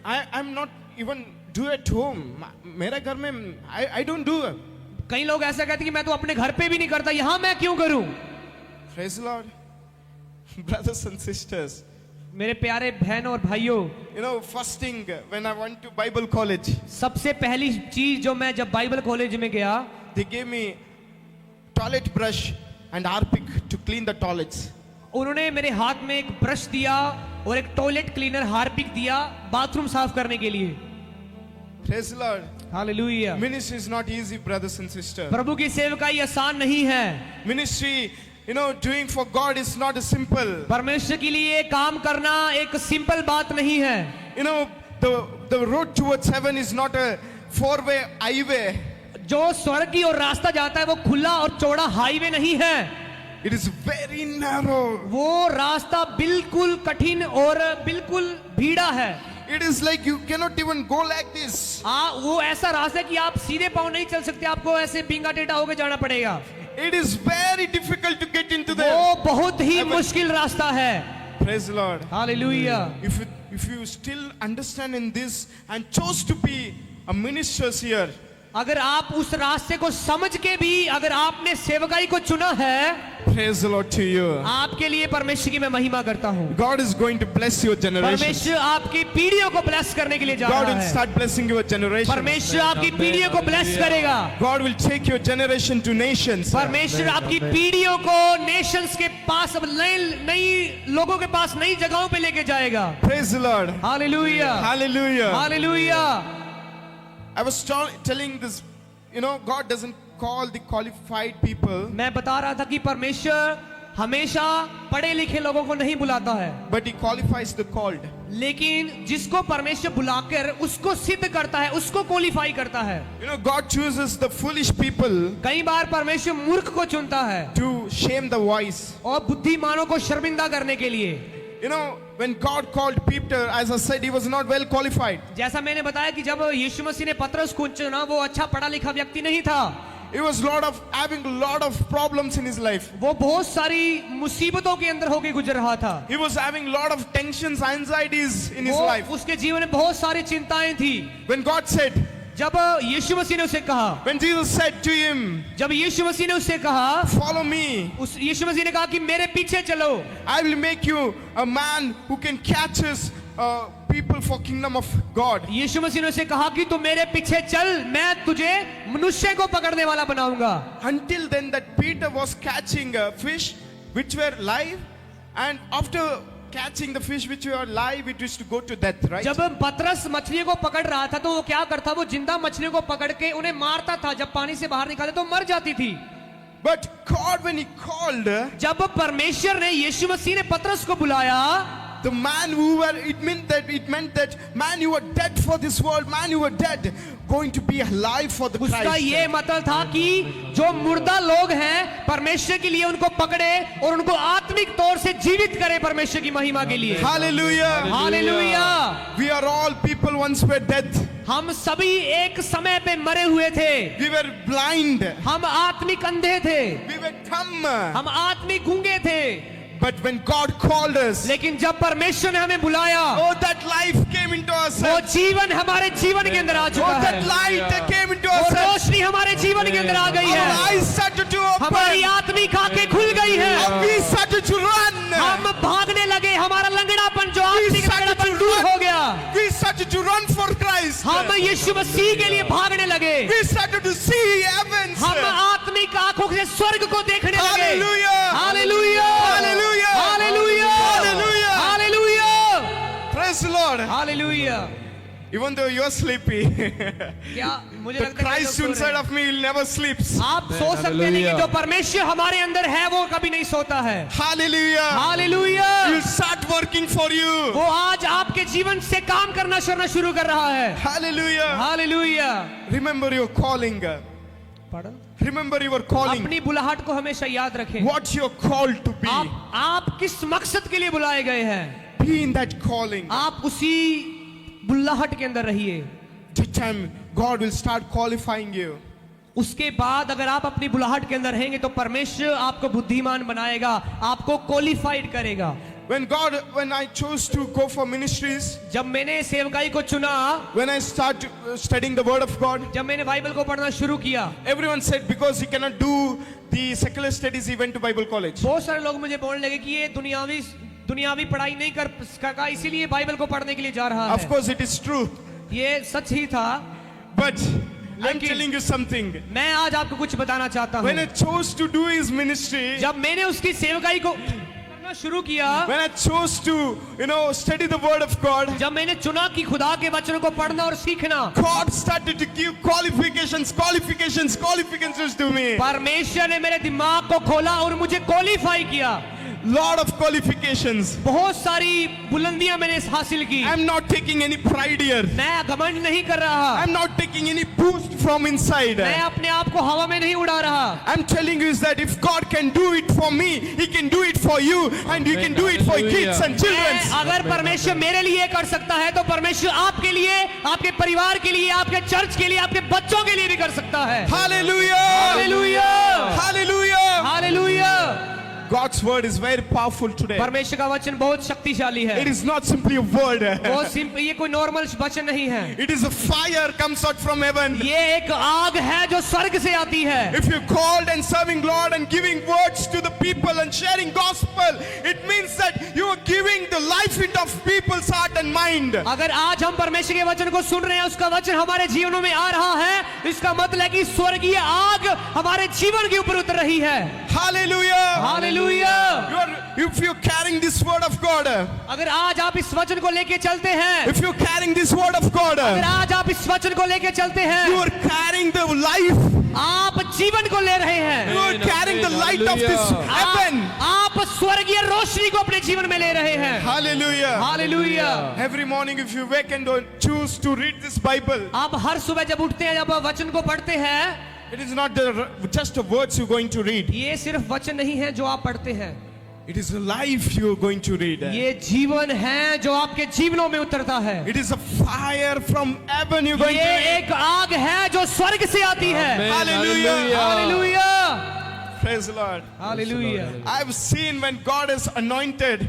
I'm not even do at home. मेरे घर में I don't do it. कई लोग ऐसा कहते हैं कि मैं तो अपने घर पे भी नहीं करता, यहां मैं क्यों करूं? Praise the Lord. Brothers and sisters, मेरे प्यारे बहनों और भाइयों, first thing when I went to Bible college, सबसे पहली चीज जो मैं जब बाइबल कॉलेज में गया, they gave me toilet brush and harpic to clean the toilets. उन्होंने मेरे हाथ में एक ब्रश दिया और एक टॉयलेट क्लीनर हार्पिक दिया बाथरूम साफ करने के लिए। Praise the Lord. Hallelujah. Ministry is not easy, brothers and sisters. प्रभु की सेवकाई आसान नहीं है। Ministry, doing for God is not a simple. परमेश्वर के लिए काम करना एक सिंपल बात नहीं है। The road towards heaven is not a four-way highway. जो स्वर्ग की ओर रास्ता जाता है वो खुला और चौड़ा हाईवे नहीं है। It is very narrow. वो रास्ता बिल्कुल कठिन और बिल्कुल भीड़ा है। It is like you cannot even go like this. वो ऐसा रास्ता है कि आप सीधे पांव नहीं चल सकते, आपको ऐसे बिंगा टेढ़ा होकर जाना पड़ेगा। It is very difficult to get into there. वो बहुत ही मुश्किल रास्ता है। Praise the Lord. Hallelujah. If you still understand in this and chose to be a minister here, अगर आप उस रास्ते को समझ के भी अगर आपने सेवकाई को चुना है, praise the Lord to you. आपके लिए परमेश्वर की मैं महिमा करता हूँ। God is going to bless your generation. परमेश्वर आपकी पीढ़ियों को ब्लेस करने के लिए जा God रहा will है। start blessing your generation. परमेश्वर आपकी पीढ़ियों को ब्लेस करेगा। God will take your generation to nations. परमेश्वर आपकी पीढ़ियों को नेशंस के पास, अब नई लोगों के पास, नई जगहों पे लेके जाएगा। Praise the Lord. Hallelujah. Hallelujah. Hallelujah. I was telling this, God doesn't call the qualified people, मैं बता रहा था कि परमेश्वर हमेशा पढ़े लिखे लोगों को नहीं बुलाता है, but He qualifies the called. लेकिन जिसको परमेश्वर बुलाकर उसको सिद्ध करता है, उसको क्वालिफाई करता है। God chooses the foolish people कई बार परमेश्वर मूर्ख को चुनता है to shame the wise. और बुद्धिमानों को शर्मिंदा करने के लिए। When God called Peter, as I said, he was not well qualified. जैसा मैंने बताया कि जब यीशु मसीह ने पतरस को चुना, वो अच्छा पढ़ा लिखा व्यक्ति नहीं था। he was having a lot of problems in his life. वो बहुत सारी मुसीबतों के अंदर होके गुजर रहा था। He was having a lot of tensions, anxieties in his वो life. उसके जीवन में बहुत सारी चिंताएं थी। When God said, जब यीशु मसीह ने उसे कहा, when Jesus said to him, जब यीशु मसीह ने उसे कहा, follow me, उस यीशु मसीह ने कहा कि मेरे पीछे चलो, I will make you a man who can catch his people for kingdom of God. यीशु मसीह ने उसे कहा कि तू मेरे पीछे चल, मैं तुझे मनुष्य को पकड़ने वाला बनाऊंगा। Until then, that Peter was catching fish which were live, and after catching the fish which were live, it used to go to death, right? जब पतरस मछलियों को पकड़ रहा था तो वो क्या करता, वो जिंदा मछलियों को पकड़ के उन्हें मारता था, जब पानी से बाहर निकाले तो मर जाती थी। But God, when He called, जब परमेश्वर ने, यीशु मसीह ने पतरस को बुलाया, the man who were, it meant that man, you were dead for this world, man, you were dead, going to be alive for the उसका Christ. ये मतलब था कि जो मुर्दा लोग हैं परमेश्वर के लिए उनको पकड़े और उनको आत्मिक तौर से जीवित करे परमेश्वर की महिमा के लिए। Hallelujah. Hallelujah. We are all people once were dead. हम सभी एक समय पे मरे हुए थे। We were blind. हम आत्मिक अंधे थे। We were dumb. हम आत्मिक गूंगे थे। But when God called us, लेकिन जब परमेश्वर ने हमें बुलाया, oh, that life came into us. वो जीवन हमारे जीवन के अंदर आ चुका Oh, है। that light came into वो us. रोशनी हमारे जीवन के अंदर आ गई है। Our eyes started to हमारी open. आत्मिक आंखें खुल गई है। And we started to run. हम भागने लगे, हमारा लंगड़ापन जो We आत्मिक started लंगड़ापन to दूर run. हो गया। We started to run for Christ. हम यीशु मसीह के लिए भागने लगे। We started to see heavens. हम आत्मिक आंखों से स्वर्ग को देखने लगे। Hallelujah. Hallelujah, Hallelujah. Hallelujah, Hallelujah. Hallelujah, Praise the Lord. Hallelujah. Even though you're sleepy, क्या मुझे the लगता है Christ कि लोग सो inside रहे हैं। of me will never sleeps. आप सो सकते हैं लेकिन जो परमेश्वर हमारे अंदर है वो कभी नहीं सोता है। Hallelujah. Hallelujah. He'll start working for you. वो आज आपके जीवन से काम करना शुरू कर रहा है। Hallelujah. Hallelujah. Remember your calling. Remember your calling. अपनी बुलाहट को हमेशा याद रखें। What you're called to be. आप किस मकसद के लिए बुलाए गए हैं? Be in that calling. आप उसी बुलाहट के अंदर रहिए। That time God will start qualifying you. उसके बाद अगर आप अपनी बुलाहट के अंदर रहेंगे तो परमेश्वर आपको बुद्धिमान बनाएगा, आपको क्वालिफाइड करेगा। When I chose to go for ministries, जब मैंने सेवकाई को चुना, when I started studying the Word of God, जब मैंने बाइबल को पढ़ना शुरू किया, everyone said because he cannot do the secular studies, he went to Bible college. बहुत सारे लोग मुझे बोलने लगे कि ये दुनियावी पढ़ाई नहीं कर सका, इसीलिए बाइबल को पढ़ने के लिए जा रहा Of है। course, it is true. ये सच ही था, But I'm लेकिन- telling you something. मैं आज आपको कुछ बताना चाहता When I हूँ। chose to do his ministry, जब मैंने उसकी सेवकाई को करना शुरू किया, when I chose to, study the Word of God, जब मैंने चुना कि खुदा के वचनों को पढ़ना और सीखना, God started to give qualifications to me. परमेश्वर ने मेरे दिमाग को खोला और मुझे क्वालिफाई किया। Lot of qualifications. बहुत सारी बुलंदियां मैंने हासिल की। I'm not taking any pride here. मैं घमंड नहीं कर रहा, I'm not taking any boost from inside. मैं अपने आप को हवा में नहीं उड़ा रहा। I'm telling you is that if God can do it for me, He can do it for you, and He can do it for kids and children. अगर परमेश्वर मेरे लिए कर सकता है तो परमेश्वर आपके लिए, आपके परिवार के लिए, आपके चर्च के लिए, आपके बच्चों के लिए भी कर सकता है। Hallelujah! Hallelujah, Hallelujah! Hallelujah. God's word is very powerful today. परमेश्वर का वचन बहुत शक्तिशाली है। It is not simply a word. ये कोई नॉर्मल वचन नहीं है। It is a fire comes out from heaven. ये एक आग है जो स्वर्ग से आती है। If you're called and serving Lord and giving words to the people and sharing gospel, it means that you are giving the life into of people's heart and mind. अगर आज हम परमेश्वर के वचन को सुन रहे हैं, उसका वचन हमारे जीवनों में आ रहा है, इसका मतलब है कि स्वर्गीय आग हमारे जीवन के ऊपर उतर रही है। Hallelujah! Hallelujah. If you're carrying this word of God, अगर आज आप इस वचन को लेके चलते हैं, if you're carrying this word of God, अगर आज आप इस वचन को लेके चलते you हैं, are carrying the life, आप जीवन को ले रहे हैं। you are carrying the light of this heaven. आप स्वर्गीय रोशनी को अपने जीवन में ले रहे हैं। Hallelujah! Hallelujah. Every morning if you wake and choose to read this Bible, आप हर सुबह जब उठते हैं, जब वचन को पढ़ते हैं, it is not just the words you're going to read. ये सिर्फ वचन नहीं है जो आप पढ़ते हैं, It is a life you are going to read. ये जीवन है जो आपके जीवनों में उतरता है। It is a fire from heaven you're going to ये read. एक आग है जो स्वर्ग से आती है। Hallelujah. Hallelujah, Praise the Lord. Hallelujah. I've seen when God is anointed,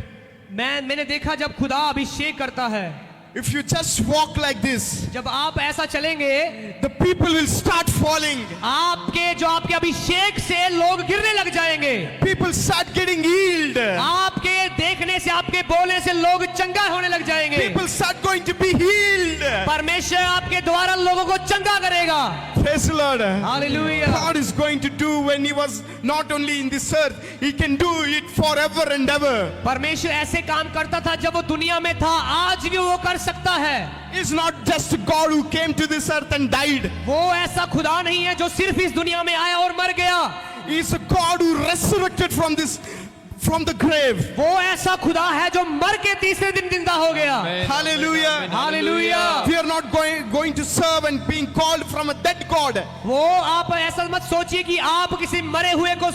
मैंने देखा जब खुदा अभिषेक करता है, if you just walk like this, जब आप ऐसा चलेंगे, the people will start falling. आपके अभिषेक से लोग गिरने लग जाएंगे। People start getting healed. आपके देखने से, आपके बोलने से लोग चंगा होने लग जाएंगे। People start going to be healed. परमेश्वर आपके द्वारा लोगों को चंगा करेगा। Praise the Lord. Hallelujah. God is going to do when He was not only in this earth, He can do it forever and ever. परमेश्वर ऐसे काम करता था जब वो दुनिया में था, आज भी वो कर सकता है। He's not just a God who came to this earth and died. वो ऐसा खुदा नहीं है जो सिर्फ इस दुनिया में आया और मर गया। He's a God who resurrected from the grave. वो ऐसा खुदा है जो मर के तीसरे दिन जिंदा हो गया। Hallelujah. Hallelujah. We are not going to serve and being called from a dead God. वो आप ऐसा मत सोचिए कि आप किसी मरे हुए को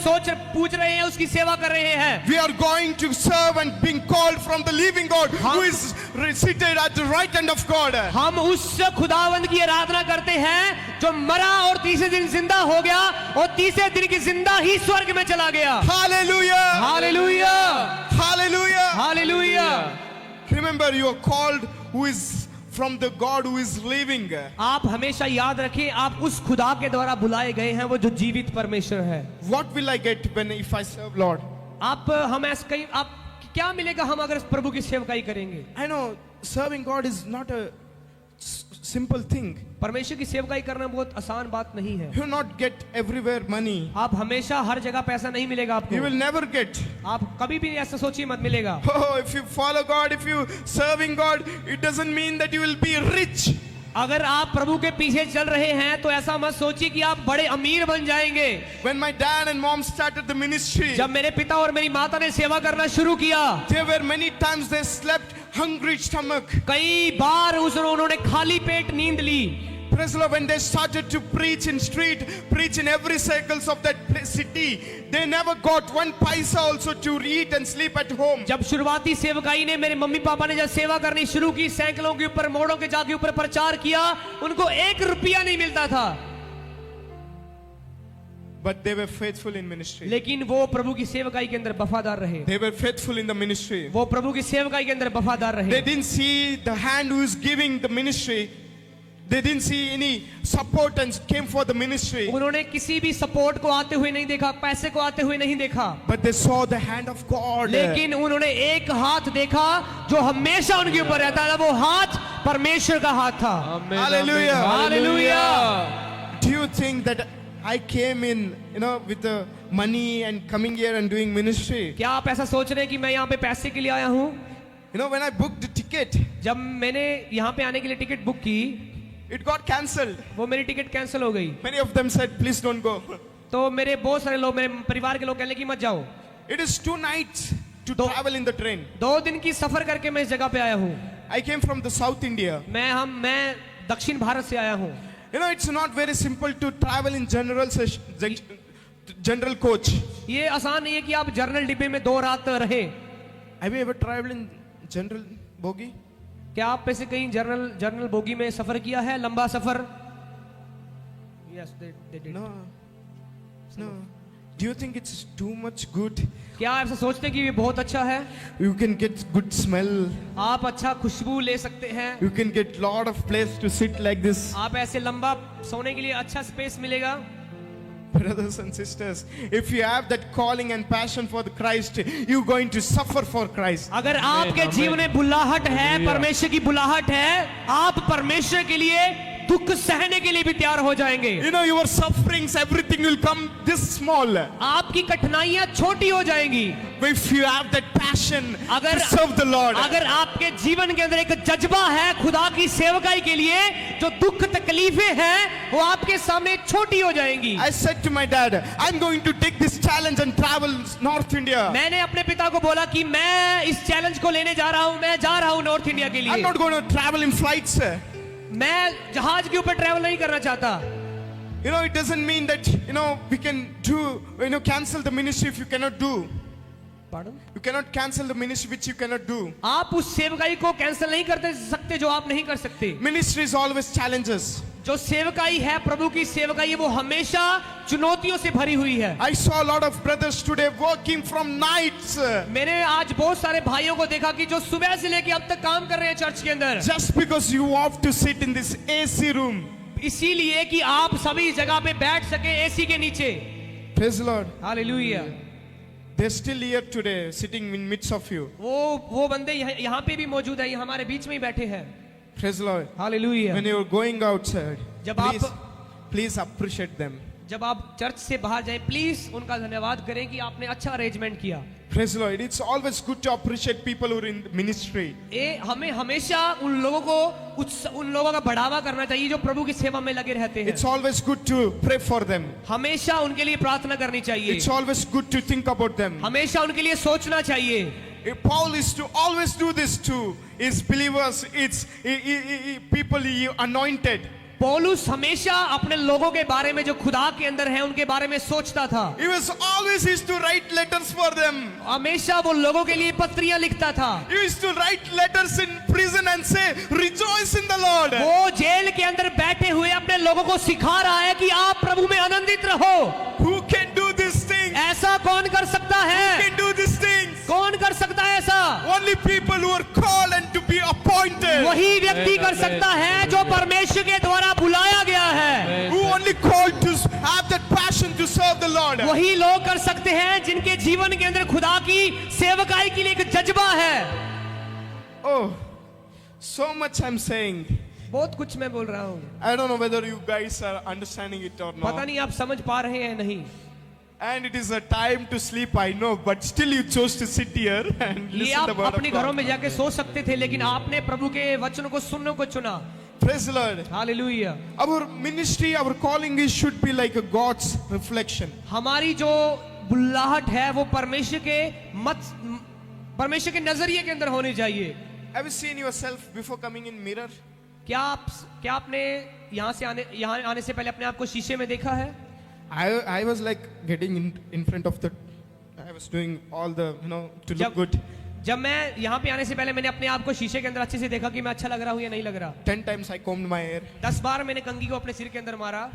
पूछ रहे हैं, उसकी सेवा कर रहे हैं। We are going to serve and being called from the living God who is seated at the right hand of God. हम उस खुदावंद की आराधना करते हैं जो मरा और तीसरे दिन जिंदा हो गया और तीसरे दिन की जिंदा ही स्वर्ग में चला गया। Hallelujah. Hallelujah, Hallelujah. Hallelujah. Remember, you are called who is from the God who is living. आप हमेशा याद रखें, आप उस खुदा के द्वारा बुलाए गए हैं, वो जो जीवित परमेश्वर है। What will I get if I serve Lord? हम ऐसे कहीं आप क्या मिलेगा हम अगर प्रभु की सेवकाई करेंगे? I know serving God is not a simple thing. परमेश्वर की सेवकाई करना बहुत आसान बात नहीं है। You will not get everywhere money. आप हमेशा हर जगह पैसा नहीं मिलेगा You will आपको। never get. आप कभी भी ऐसा सोचिए मत मिलेगा। Oh, if you follow God, if you serving God, it doesn't mean that you will be rich. अगर आप प्रभु के पीछे चल रहे हैं तो ऐसा मत सोचिए कि आप बड़े अमीर बन जाएंगे। When my dad and mom started the ministry, जब मेरे पिता और मेरी माता ने सेवा करना शुरू किया, there were many times they slept hungry stomach. कई बार उन्होंने खाली पेट नींद ली। Praise the Lord. When they started to preach in street, preach in every circles of that city, they never got one paisa also to eat and sleep at home. जब शुरुआती सेवकाई ने मेरे mummy papa ने जब सेवा करनी शुरू की, सैकड़ों के ऊपर मोड़ों के जाके ऊपर प्रचार किया, उनको 1 रुपया नहीं मिलता था। But they were faithful in ministry. लेकिन वो प्रभु की सेवकाई के अंदर वफादार रहे। They were faithful in the ministry. वो प्रभु की सेवकाई के अंदर वफादार They रहे। didn't see the hand who is giving the ministry. They didn't see any support and came for the ministry. उन्होंने किसी भी सपोर्ट को आते हुए नहीं देखा, पैसे को आते हुए नहीं देखा, But they saw the hand of God. लेकिन उन्होंने एक हाथ देखा जो हमेशा उनके ऊपर रहता था। वो हाथ परमेश्वर का हाथ था। Hallelujah. Hallelujah. Do you think that I came in, with the money and coming here and doing ministry? क्या आप ऐसा सोच रहे हैं कि मैं यहाँ पे पैसे के लिए आया हूँ? When I booked the ticket, जब मैंने यहाँ पे आने के लिए टिकट बुक की, it got cancelled. वो मेरी टिकट कैंसिल हो गई। Many of them said, please don't go. तो मेरे बहुत सारे लोग, मेरे परिवार के लोग कहने कि मत जाओ। It is 2 nights to travel in the train. 2 दिन की सफर करके मैं इस जगह पे आया हूँ। I came from the South India. मैं दक्षिण भारत से आया हूँ। It's not very simple to travel in general coach. ये आसान नहीं है कि आप जर्नल डिब्बे में 2 रात रहे। Have you ever traveled in general bogie? क्या आप पैसे कहीं जर्नल बोगी में सफर किया है, लंबा सफर? Yes, they did. No. Do you think it's too much good? क्या आप ऐसा सोचते हैं कि ये बहुत अच्छा है? You can get good smell. आप अच्छा खुशबू ले सकते हैं। You can get lot of place to sit like this. आप ऐसे लंबा सोने के लिए अच्छा स्पेस मिलेगा। Brothers and sisters, if you have that calling and passion for the Christ, you're going to suffer for Christ. अगर आपके जीवन में बुलाहट है, परमेश्वर की बुलाहट है, आप परमेश्वर के लिए दुख सहने के लिए भी तैयार हो जाएंगे। Your sufferings, everything will come this small. आपकी कठिनाइयां छोटी हो जाएंगी। If you have that passion अगर to serve the Lord. अगर आपके जीवन के अंदर एक जज्बा है खुदा की सेवकाई के लिए, जो दुख तकलीफें हैं वो आपके सामने छोटी हो जाएंगी। I said to my dad, I'm going to take this challenge and travel North India. मैंने अपने पिता को बोला कि मैं इस चैलेंज को लेने जा रहा हूँ, मैं जा रहा हूँ नॉर्थ इंडिया के I'm लिए। not going to travel in flights. मैं जहाज के ऊपर ट्रैवल नहीं करना चाहता। It doesn't mean that we can do cancel the ministry if you cannot do. Pardon? You cannot cancel the ministry which you cannot do. आप उस सेवकाई को कैंसिल नहीं कर सकते जो आप नहीं कर सकते। Ministry is always challenges. जो सेवकाई है, प्रभु की सेवकाई है, वो हमेशा चुनौतियों से भरी हुई है। I saw a lot of brothers today working from nights मैंने आज बहुत सारे भाइयों को देखा कि जो सुबह से लेकर अब तक काम कर रहे हैं चर्च के अंदर, just because you have to sit in this AC room. इसीलिए कि आप सभी जगह पे बैठ सके एसी के नीचे। Praise the Lord. Hallelujah. They're still here today, sitting in midst of you. वो बंदे यहाँ पे भी मौजूद है, ये हमारे बीच में ही बैठे हैं। Praise the Lord. Hallelujah. When you're going outside, जब please appreciate them. जब आप चर्च से बाहर जाएं, प्लीज उनका धन्यवाद करें कि आपने अच्छा अरेंजमेंट किया। Praise the Lord. It's always good to appreciate people who are in ministry. हमें हमेशा उन लोगों का बढ़ावा करना चाहिए जो प्रभु की सेवा में लगे रहते हैं। It's always good to pray for them. हमेशा उनके लिए प्रार्थना करनी चाहिए। It's always good to think about them. हमेशा उनके लिए सोचना चाहिए। Paul is to always do this to his believers. It's people he anointed. पौलुस हमेशा अपने लोगों के बारे में जो खुदा के अंदर है उनके बारे में सोचता था। He was always used to write letters for them. हमेशा वो लोगों के लिए पत्रियां लिखता था। He used to write letters in prison and say, "Rejoice in the Lord." वो जेल के अंदर बैठे हुए अपने लोगों को सिखा रहा है कि आप प्रभु में आनंदित रहो। Who can do these things? ऐसा कौन कर सकता है? Who can do these things? कौन कर सकता है ऐसा? Only people who are called and to be appointed. वही व्यक्ति कर सकता है जो परमेश्वर के द्वारा बुलाया गया है। Who only called to have that passion to serve the Lord. वही लोग कर सकते हैं जिनके जीवन के अंदर खुदा की सेवकाई के लिए एक जज्बा है। Oh, so much I'm saying. बहुत कुछ मैं बोल रहा हूँ। I don't know whether you guys are understanding it or पता not. नहीं आप समझ पा रहे हैं नहीं। And it is a time to sleep, I know, but still you chose to sit here and ये listen आप to the word अपने of घरों God. में जाके सो सकते थे, लेकिन आपने प्रभु के वचनों को सुनने को चुना। Praise the Lord. Hallelujah. Our ministry, our calling is should be like a God's reflection. हमारी जो बुल्लाहट है वो परमेश्वर के नजरिए के अंदर होनी चाहिए। Have you seen yourself before coming in mirror? क्या आपने यहाँ आने से पहले अपने आप को शीशे में देखा है? I was like getting in front of the. I was doing all the to look good. जब मैं यहाँ पे आने से पहले मैंने अपने आप को शीशे के अंदर अच्छे से देखा कि मैं अच्छा लग रहा हूँ या नहीं लग रहा। 10 times I combed my hair. 10 बार मैंने कंघी को अपने सिर के अंदर मारा।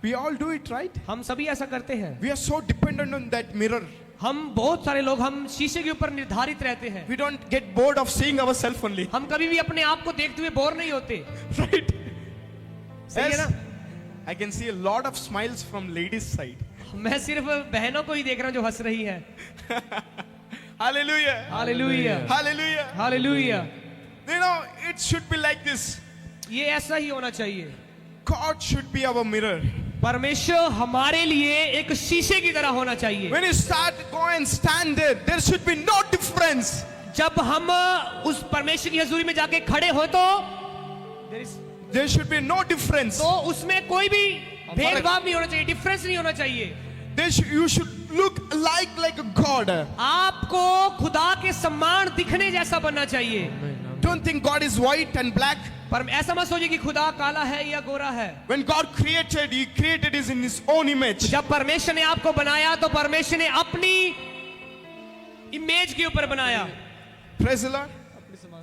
We all do it, right? हम सभी ऐसा करते हैं। We are so dependent on that mirror. हम बहुत सारे लोग हम शीशे के ऊपर निर्धारित रहते हैं। We don't get bored of seeing ourselves only. हम कभी भी अपने आप को देखते हुए बोर नहीं होते। Right? सही है ना? I can see a lot of smiles from ladies' side. मैं सिर्फ बहनों को ही देख रहा हूँ जो हंस रही हैं। Hallelujah. Hallelujah. Hallelujah. Hallelujah. It should be like this. ये ऐसा ही होना चाहिए। God should be our mirror. परमेश्वर हमारे लिए एक शीशे की तरह होना चाहिए। When you go and stand there should be no difference. जब हम उस परमेश्वर की हजूरी में जाके खड़े हो तो There should be no difference. तो उसमें कोई भी भेदभाव नहीं होना चाहिए, डिफरेंस नहीं होना चाहिए। You should look like a God. आपको खुदा के समान दिखने जैसा बनना चाहिए। Don't think God is white and black. पर ऐसा मत सोचिए कि खुदा काला है या गोरा है। When God created, He created us in His own image. जब परमेश्वर ने आपको बनाया तो परमेश्वर ने अपनी इमेज के ऊपर बनाया। Praise the Lord.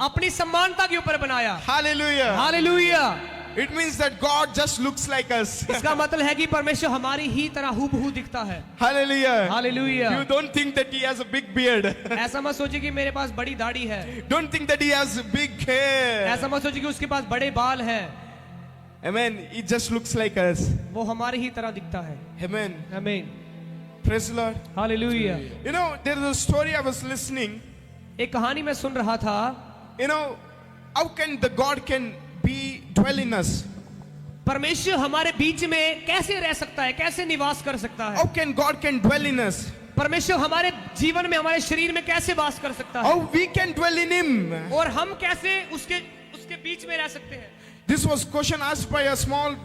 अपनी समानता के ऊपर बनाया। Hallelujah. Hallelujah. It means that God just looks like us. इसका मतलब है कि परमेश्वर हमारी ही तरह हूबहू दिखता है। Hallelujah. Hallelujah. You don't think that He has a big beard. ऐसा मत सोचिए कि मेरे पास बड़ी दाढ़ी है। Don't think that He has big hair. ऐसा मत सोचिए कि उसके पास बड़े बाल हैं। Amen. He just looks like us. वो हमारी ही तरह दिखता है। Amen. आमीन। Praise the Lord. Hallelujah. There is a story I was listening. एक कहानी मैं सुन रहा था। How can the God can be dwell in us? परमेश्वर हमारे बीच में कैसे रह सकता है, कैसे निवास कर सकता है? How can God can dwell in us? परमेश्वर हमारे जीवन में, हमारे शरीर में कैसे वास कर सकता है? How we can dwell in Him? और हम कैसे उसके बीच में रह सकते हैं? This was question asked by a small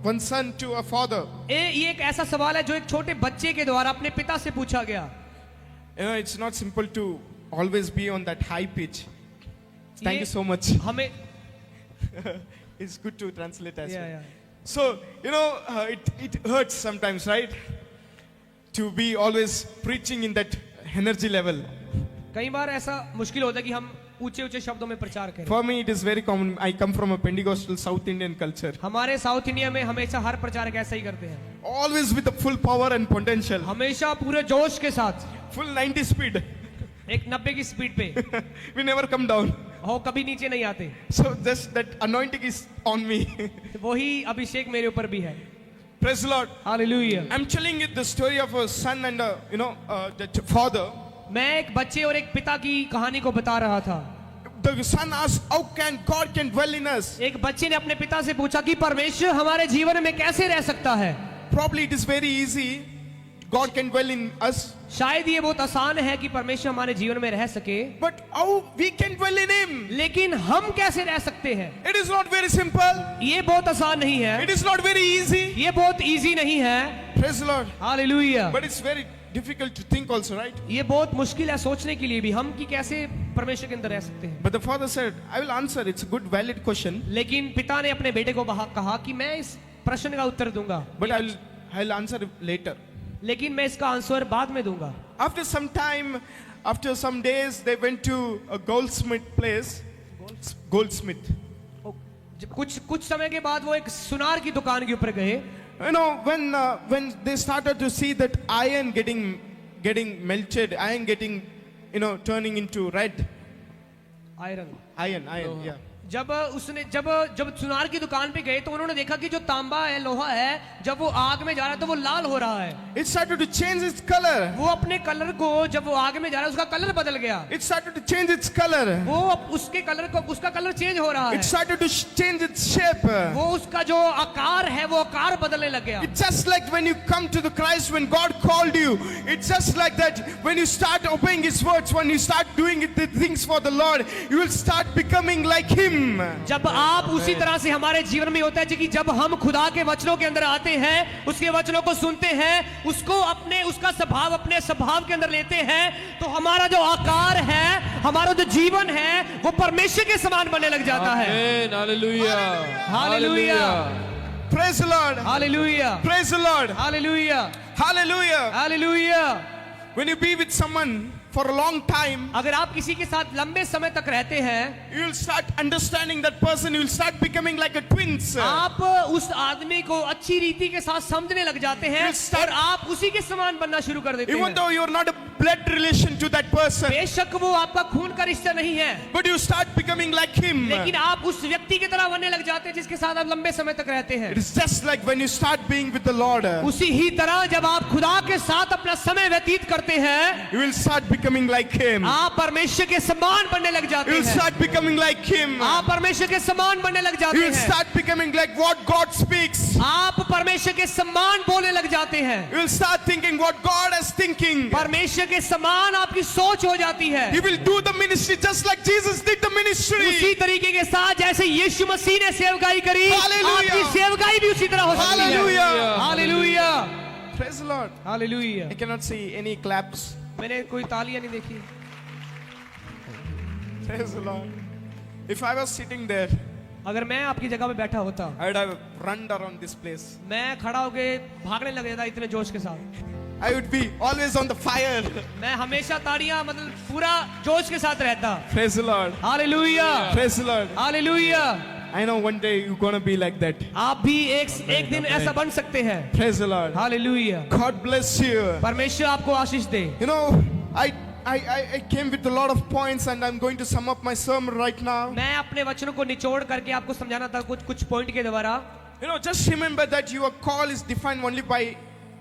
one son to a father. ये एक ऐसा सवाल है जो एक छोटे बच्चे के द्वारा अपने पिता से पूछा गया। It's not simple to always be on that high pitch. Thank you so much. हमें It's good to translate as well. yeah. So, it hurts sometimes, right? To be always preaching in that energy level. कई बार ऐसा मुश्किल होता है कि हम ऊंचे ऊंचे शब्दों में प्रचार करें। For me, it is very common. I come from a Pentecostal South Indian culture. हमारे साउथ इंडिया में हमेशा हर प्रचारक ऐसा ही करते हैं, Always with the full power and potential. हमेशा पूरे जोश के साथ, Full 90 speed. एक 90 की स्पीड पे, We never come down. हो कभी नीचे नहीं आते। So just that anointing is on me. तो वही अभिषेक मेरे ऊपर भी है। Praise the Lord. Hallelujah. I'm telling you the story of a son and that father. मैं एक बच्चे और एक पिता की कहानी को बता रहा था। The son asked, how can God can dwell in us? एक बच्चे ने अपने पिता से पूछा कि परमेश्वर हमारे जीवन में कैसे रह सकता है। Probably it is very easy. God can dwell in us. शायद ये बहुत आसान है कि परमेश्वर हमारे जीवन में रह सके, But how we can dwell in Him? लेकिन हम कैसे रह सकते हैं? It is not very simple. ये बहुत आसान नहीं है, It is not very easy. ये बहुत इजी नहीं है। Praise the Lord. Hallelujah. But it's very difficult to think also, right? ये बहुत मुश्किल है सोचने के लिए भी हम कि कैसे परमेश्वर के अंदर रह सकते हैं। But the father said, I will answer. It's a good, valid question. लेकिन पिता ने अपने बेटे को कहा कि मैं इस प्रश्न का उत्तर दूंगा, But I'll answer it later. लेकिन मैं इसका आंसर बाद में दूंगा। After some time, after some days, they went to a goldsmith place. Goldsmith. कुछ समय के बाद वो एक सुनार की दुकान के ऊपर गए। You know, when they started to see that iron getting melted, iron getting, turning into red. Iron, yeah. जब सुनार की दुकान पे गए तो उन्होंने देखा कि जो तांबा है, लोहा है, जब वो आग में जा रहा है तो वो लाल हो रहा है। It started to change its color. वो अपने कलर को, जब वो आग में जा रहा है उसका कलर बदल गया। It started to change its color. वो उसका कलर चेंज हो रहा है। It started to change its shape. वो उसका जो आकार है वो आकार बदलने लग गया। It's just like when you come to the Christ, when God called you. It's just like that. When you start obeying His words, when you start doing the things for the Lord, you will start becoming like Him. जब आप उसी तरह से हमारे जीवन में होता है कि जब हम खुदा के वचनों के अंदर आते हैं, उसके वचनों को सुनते हैं, उसका स्वभाव अपने स्वभाव के अंदर लेते हैं, तो हमारा जो आकार है, हमारा जो जीवन है, वो परमेश्वर के समान बनने लग जाता है। Hallelujah, hallelujah, Praise the Lord. Hallelujah, Praise the Lord. Hallelujah, Hallelujah. Hallelujah. When you be with someone for a long time, अगर आप किसी के साथ लंबे समय तक रहते हैं, you will start understanding that person. You will start becoming like a twins. आप उस आदमी को अच्छी रीति के साथ समझने लग जाते हैं और आप उसी के समान बनना शुरू कर देते Even हैं। though you are not a blood relation to that person, बेशक वो आपका खून का रिश्ता नहीं है, but you start becoming like him. लेकिन आप उस व्यक्ति की तरह बनने लग जाते हैं जिसके साथ आप लंबे समय तक रहते हैं। It is just like when you start being with the Lord. उसी ही तरह जब आप खुदा के साथ अपना समय व्यतीत करते हैं, You will start becoming like him. आप परमेश्वर के समान बनने लग जाते You will हैं। start becoming like him. आप परमेश्वर के समान बनने लग You जाते will हैं। start becoming like what God speaks. आप परमेश्वर के समान बोलने लग जाते हैं। You will start thinking what God is thinking. परमेश्वर के समान आपकी सोच हो जाती है। You will do the ministry just like Jesus did the ministry. उसी तरीके के साथ जैसे यीशु मसीह ने सेवकाई करी, Hallelujah. आपकी सेवकाई भी उसी तरह हो सकती है। Hallelujah. Hallelujah, Praise the Lord. Hallelujah. I cannot see any claps. मैंने कोई तालियां नहीं देखी। Praise the Lord. If I was sitting there, अगर मैं आपकी जगह पे बैठा होता, I would have run around this place. मैं खड़ा होके भागने लग जाता इतने जोश के साथ। I would be always on the fire. मैं हमेशा ताड़ियां मतलब पूरा जोश के साथ रहता। Praise the Lord. Hallelujah, Praise the Lord. Hallelujah. I know one day you're gonna be like that. आप भी एक दिन ऐसा बन सकते हैं। Praise the Lord. Hallelujah. God bless you. परमेश्वर आपको आशीष दे। You know, I came with a lot of points and I'm going to sum up my sermon right now. मैं अपने वचनों को निचोड़ करके आपको समझाना था कुछ पॉइंट के द्वारा। You know, just remember that your call is defined only by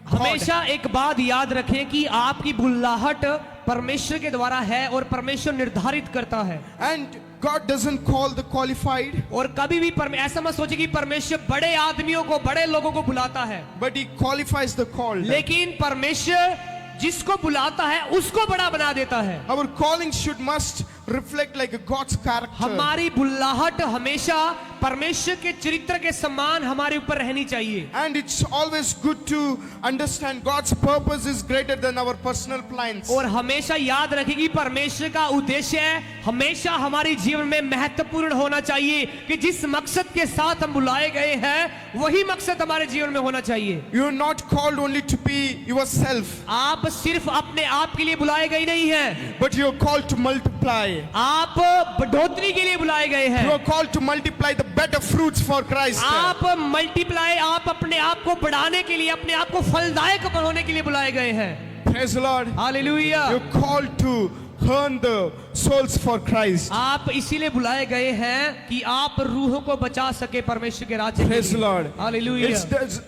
God. हमेशा एक बात याद रखें कि आपकी बुल्लाहट परमेश्वर के द्वारा है और परमेश्वर निर्धारित करता है। And God doesn't call the qualified, और कभी भी ऐसा मत सोचिए कि परमेश्वर बड़े आदमियों को, बड़े लोगों को बुलाता है, but He qualifies the called. लेकिन परमेश्वर जिसको बुलाता है उसको बड़ा बना देता है। Our calling must reflect like a God's character. हमारी बुल्लाहट हमेशा परमेश्वर के चरित्र के समान हमारे ऊपर रहनी चाहिए। And it's always good to understand God's purpose is greater than our personal plans. और हमेशा याद रखें कि परमेश्वर का उद्देश्य हमेशा हमारे जीवन में महत्वपूर्ण होना चाहिए कि जिस मकसद के साथ हम बुलाए गए हैं वही मकसद हमारे जीवन में होना चाहिए। You are not called only to be yourself, आप सिर्फ अपने आप के लिए बुलाए गए नहीं हैं, but you are called to multiply. आप बढ़ोतरी के लिए बुलाए गए You हैं। are called to multiply the better fruits for Christ. आप मल्टीप्लाई, आप अपने आप को बढ़ाने के लिए, अपने आप को फलदायक बनाने के लिए बुलाए गए हैं। Praise the Lord. Hallelujah. You're called to earn the souls for Christ. आप इसीलिए बुलाए गए हैं कि आप रूहों को बचा सके परमेश्वर के राज्य के Praise the लिए। Lord. Hallelujah.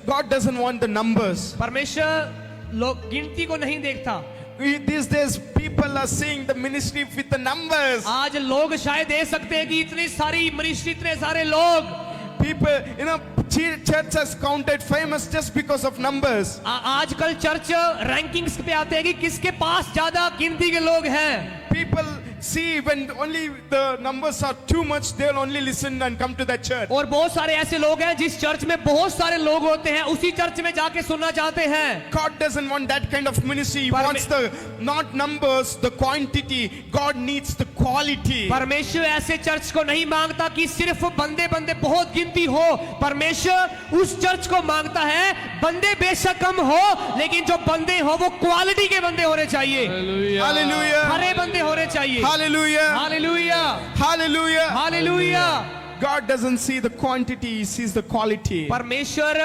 God doesn't want the numbers. परमेश्वर लोग गिनती को नहीं देखता। These days people are seeing the ministry with the numbers. आज लोग शायद दे सकते हैं कि इतनी सारी मिनिस्ट्री, इतने सारे लोग। People, church has counted famous just because of numbers. आजकल चर्च रैंकिंग्स पे आते हैं कि किसके पास ज्यादा गिनती के लोग हैं। People see when only the numbers are too much, they'll only listen and come to that church. और बहुत सारे ऐसे लोग हैं जिस चर्च में बहुत सारे लोग होते हैं उसी चर्च में जाके सुनना चाहते हैं। God doesn't want that kind of ministry. He wants the not numbers, the quantity. God needs the quality. परमेश्वर ऐसे चर्च को नहीं मांगता कि सिर्फ बंदे बंदे बहुत गिनती हो। परमेश्वर उस चर्च को मांगता है बंदे बेशक कम हो लेकिन जो बंदे हो वो क्वालिटी के बंदे होने चाहिए। Hallelujah. हरे बंदे होने चाहिए। Hallelujah. Hallelujah, Hallelujah. Hallelujah. God doesn't see the quantity, He sees the quality. परमेश्वर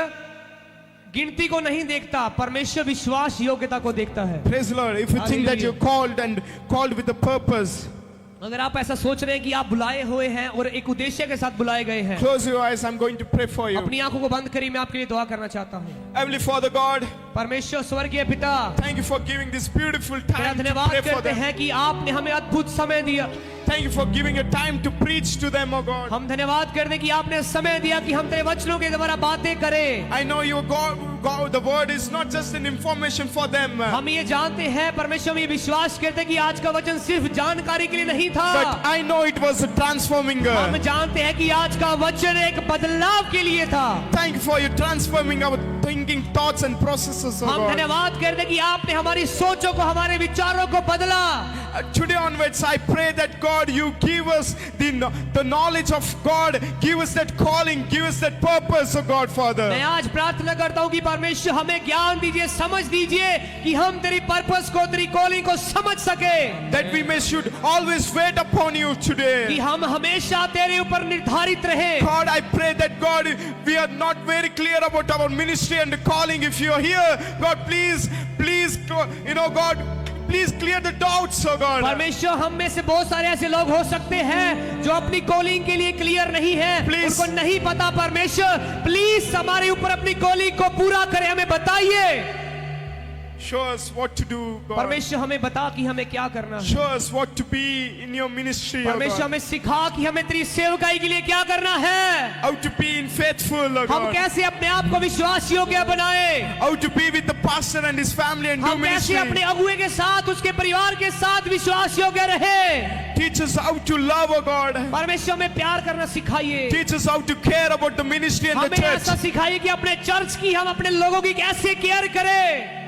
गिनती को नहीं देखता, परमेश्वर विश्वास योग्यता को देखता है। Praise the Lord. If you think that you're called and called with a purpose, अगर आप ऐसा सोच रहे हैं कि आप बुलाए हुए हैं और एक उद्देश्य के साथ बुलाए गए हैं, close your eyes. I'm going to pray for you. अपनी आंखों को बंद करिए, मैं आपके लिए दुआ करना चाहता हूँ। Heavenly Father God, परमेश्वर स्वर्गीय पिता, thank you for giving this beautiful तेरा time to धन्यवाद pray for करते them. हैं कि आपने हमें अद्भुत समय दिया। Thank you for giving a time to preach to them, oh God. हम धन्यवाद करते हैं कि आपने समय दिया कि हम तेरे वचनों के द्वारा बातें करें। I know you, God, the word is not just an information for them, हम ये जानते हैं परमेश्वर, हम ये विश्वास करते हैं कि आज का वचन सिर्फ जानकारी के लिए नहीं था, but I know it was a transforming. हम जानते हैं कि आज का वचन एक बदलाव के लिए था। Thank you for you transforming our thinking, thoughts and processes, oh हम God. धन्यवाद करते हैं कि आपने हमारी सोचों को, हमारे विचारों को बदला। Today onwards, I pray that God, you give us the knowledge of God, give us that calling, give us that purpose, oh God, Father. मैं आज प्रार्थना करता हूँ कि परमेश्वर हमें ज्ञान दीजिए, समझ दीजिए कि हम तेरी पर्पस को, तेरी कॉलिंग को समझ सके। That we should always wait upon you कि today. हम हमेशा तेरे ऊपर निर्धारित रहे। God, I pray that God, we are not very clear about our ministry and the calling. If you are here, God, please, God, please clear the doubts, oh God. परमेश्वर, हम में से बहुत सारे ऐसे लोग हो सकते हैं जो अपनी कॉलिंग के लिए क्लियर नहीं है, Please. उनको नहीं पता। परमेश्वर प्लीज हमारे ऊपर अपनी कॉलिंग को पूरा करें, हमें बताइए। Show us what to do, God. परमेश्वर हमें बता कि हमें क्या करना है। Show us what to be in your ministry, oh परमेश्वर God. हमें सिखा कि हमें तेरी सेवकाई के लिए क्या करना है। How to be in faithful, oh हम God. कैसे अपने आप को विश्वास योग्य बनाए, How to be with the pastor and his family and do हम कैसे ministry. अपने अगुए के साथ, उसके परिवार के साथ विश्वास योग्य रहे। Teach us how to love, oh God. परमेश्वर हमें प्यार करना सिखाइए। Teach us how to care about the ministry and the हमें church. ऐसा सिखाइए कि अपने चर्च की, हम अपने लोगों की कैसे केयर करें।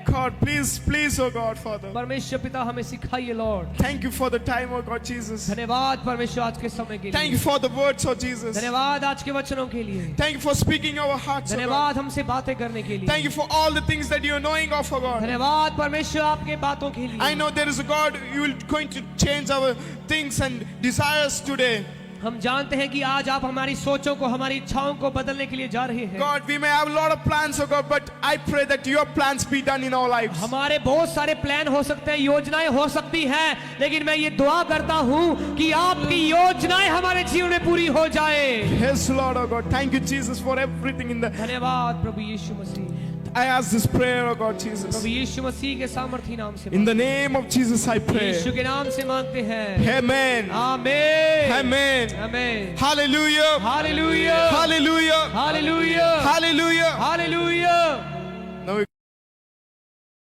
God, please, oh God, Father. परमेश्वर पिता हमें सिखाइए Lord. Thank you for the time, oh God, Jesus. धन्यवाद परमेश्वर आज के समय के Thank लिए। you for the words, oh Jesus. धन्यवाद आज के वचनों के लिए। Thank you for speaking our hearts, oh God. धन्यवाद हमसे बातें करने के लिए। Thank you for all the things that you are knowing of, oh God. धन्यवाद परमेश्वर आपके बातों के लिए। I know there is a God, you will going to change our things and desires today. हम जानते हैं कि आज आप हमारी सोचों को, हमारी इच्छाओं को बदलने के लिए जा रहे हैं। God, we may have a lot of plans, oh God, but I pray that your plans be done in our lives. हमारे बहुत सारे प्लान हो सकते हैं, योजनाएं हो सकती हैं, लेकिन मैं ये दुआ करता हूँ कि आपकी योजनाएं हमारे जीवन में पूरी हो जाए। Yes, Lord, oh God. Thank you, Jesus, for everything in the. धन्यवाद प्रभु यीशु मसीह। I ask this prayer, oh God, Jesus. प्रभु यीशु मसीह के सामर्थी नाम से In the name of Jesus, I pray. यीशु के नाम से मांगते हैं। Amen. आमीन। Amen. आमीन। Hallelujah. Hallelujah. Hallelujah. Hallelujah. Hallelujah. Hallelujah.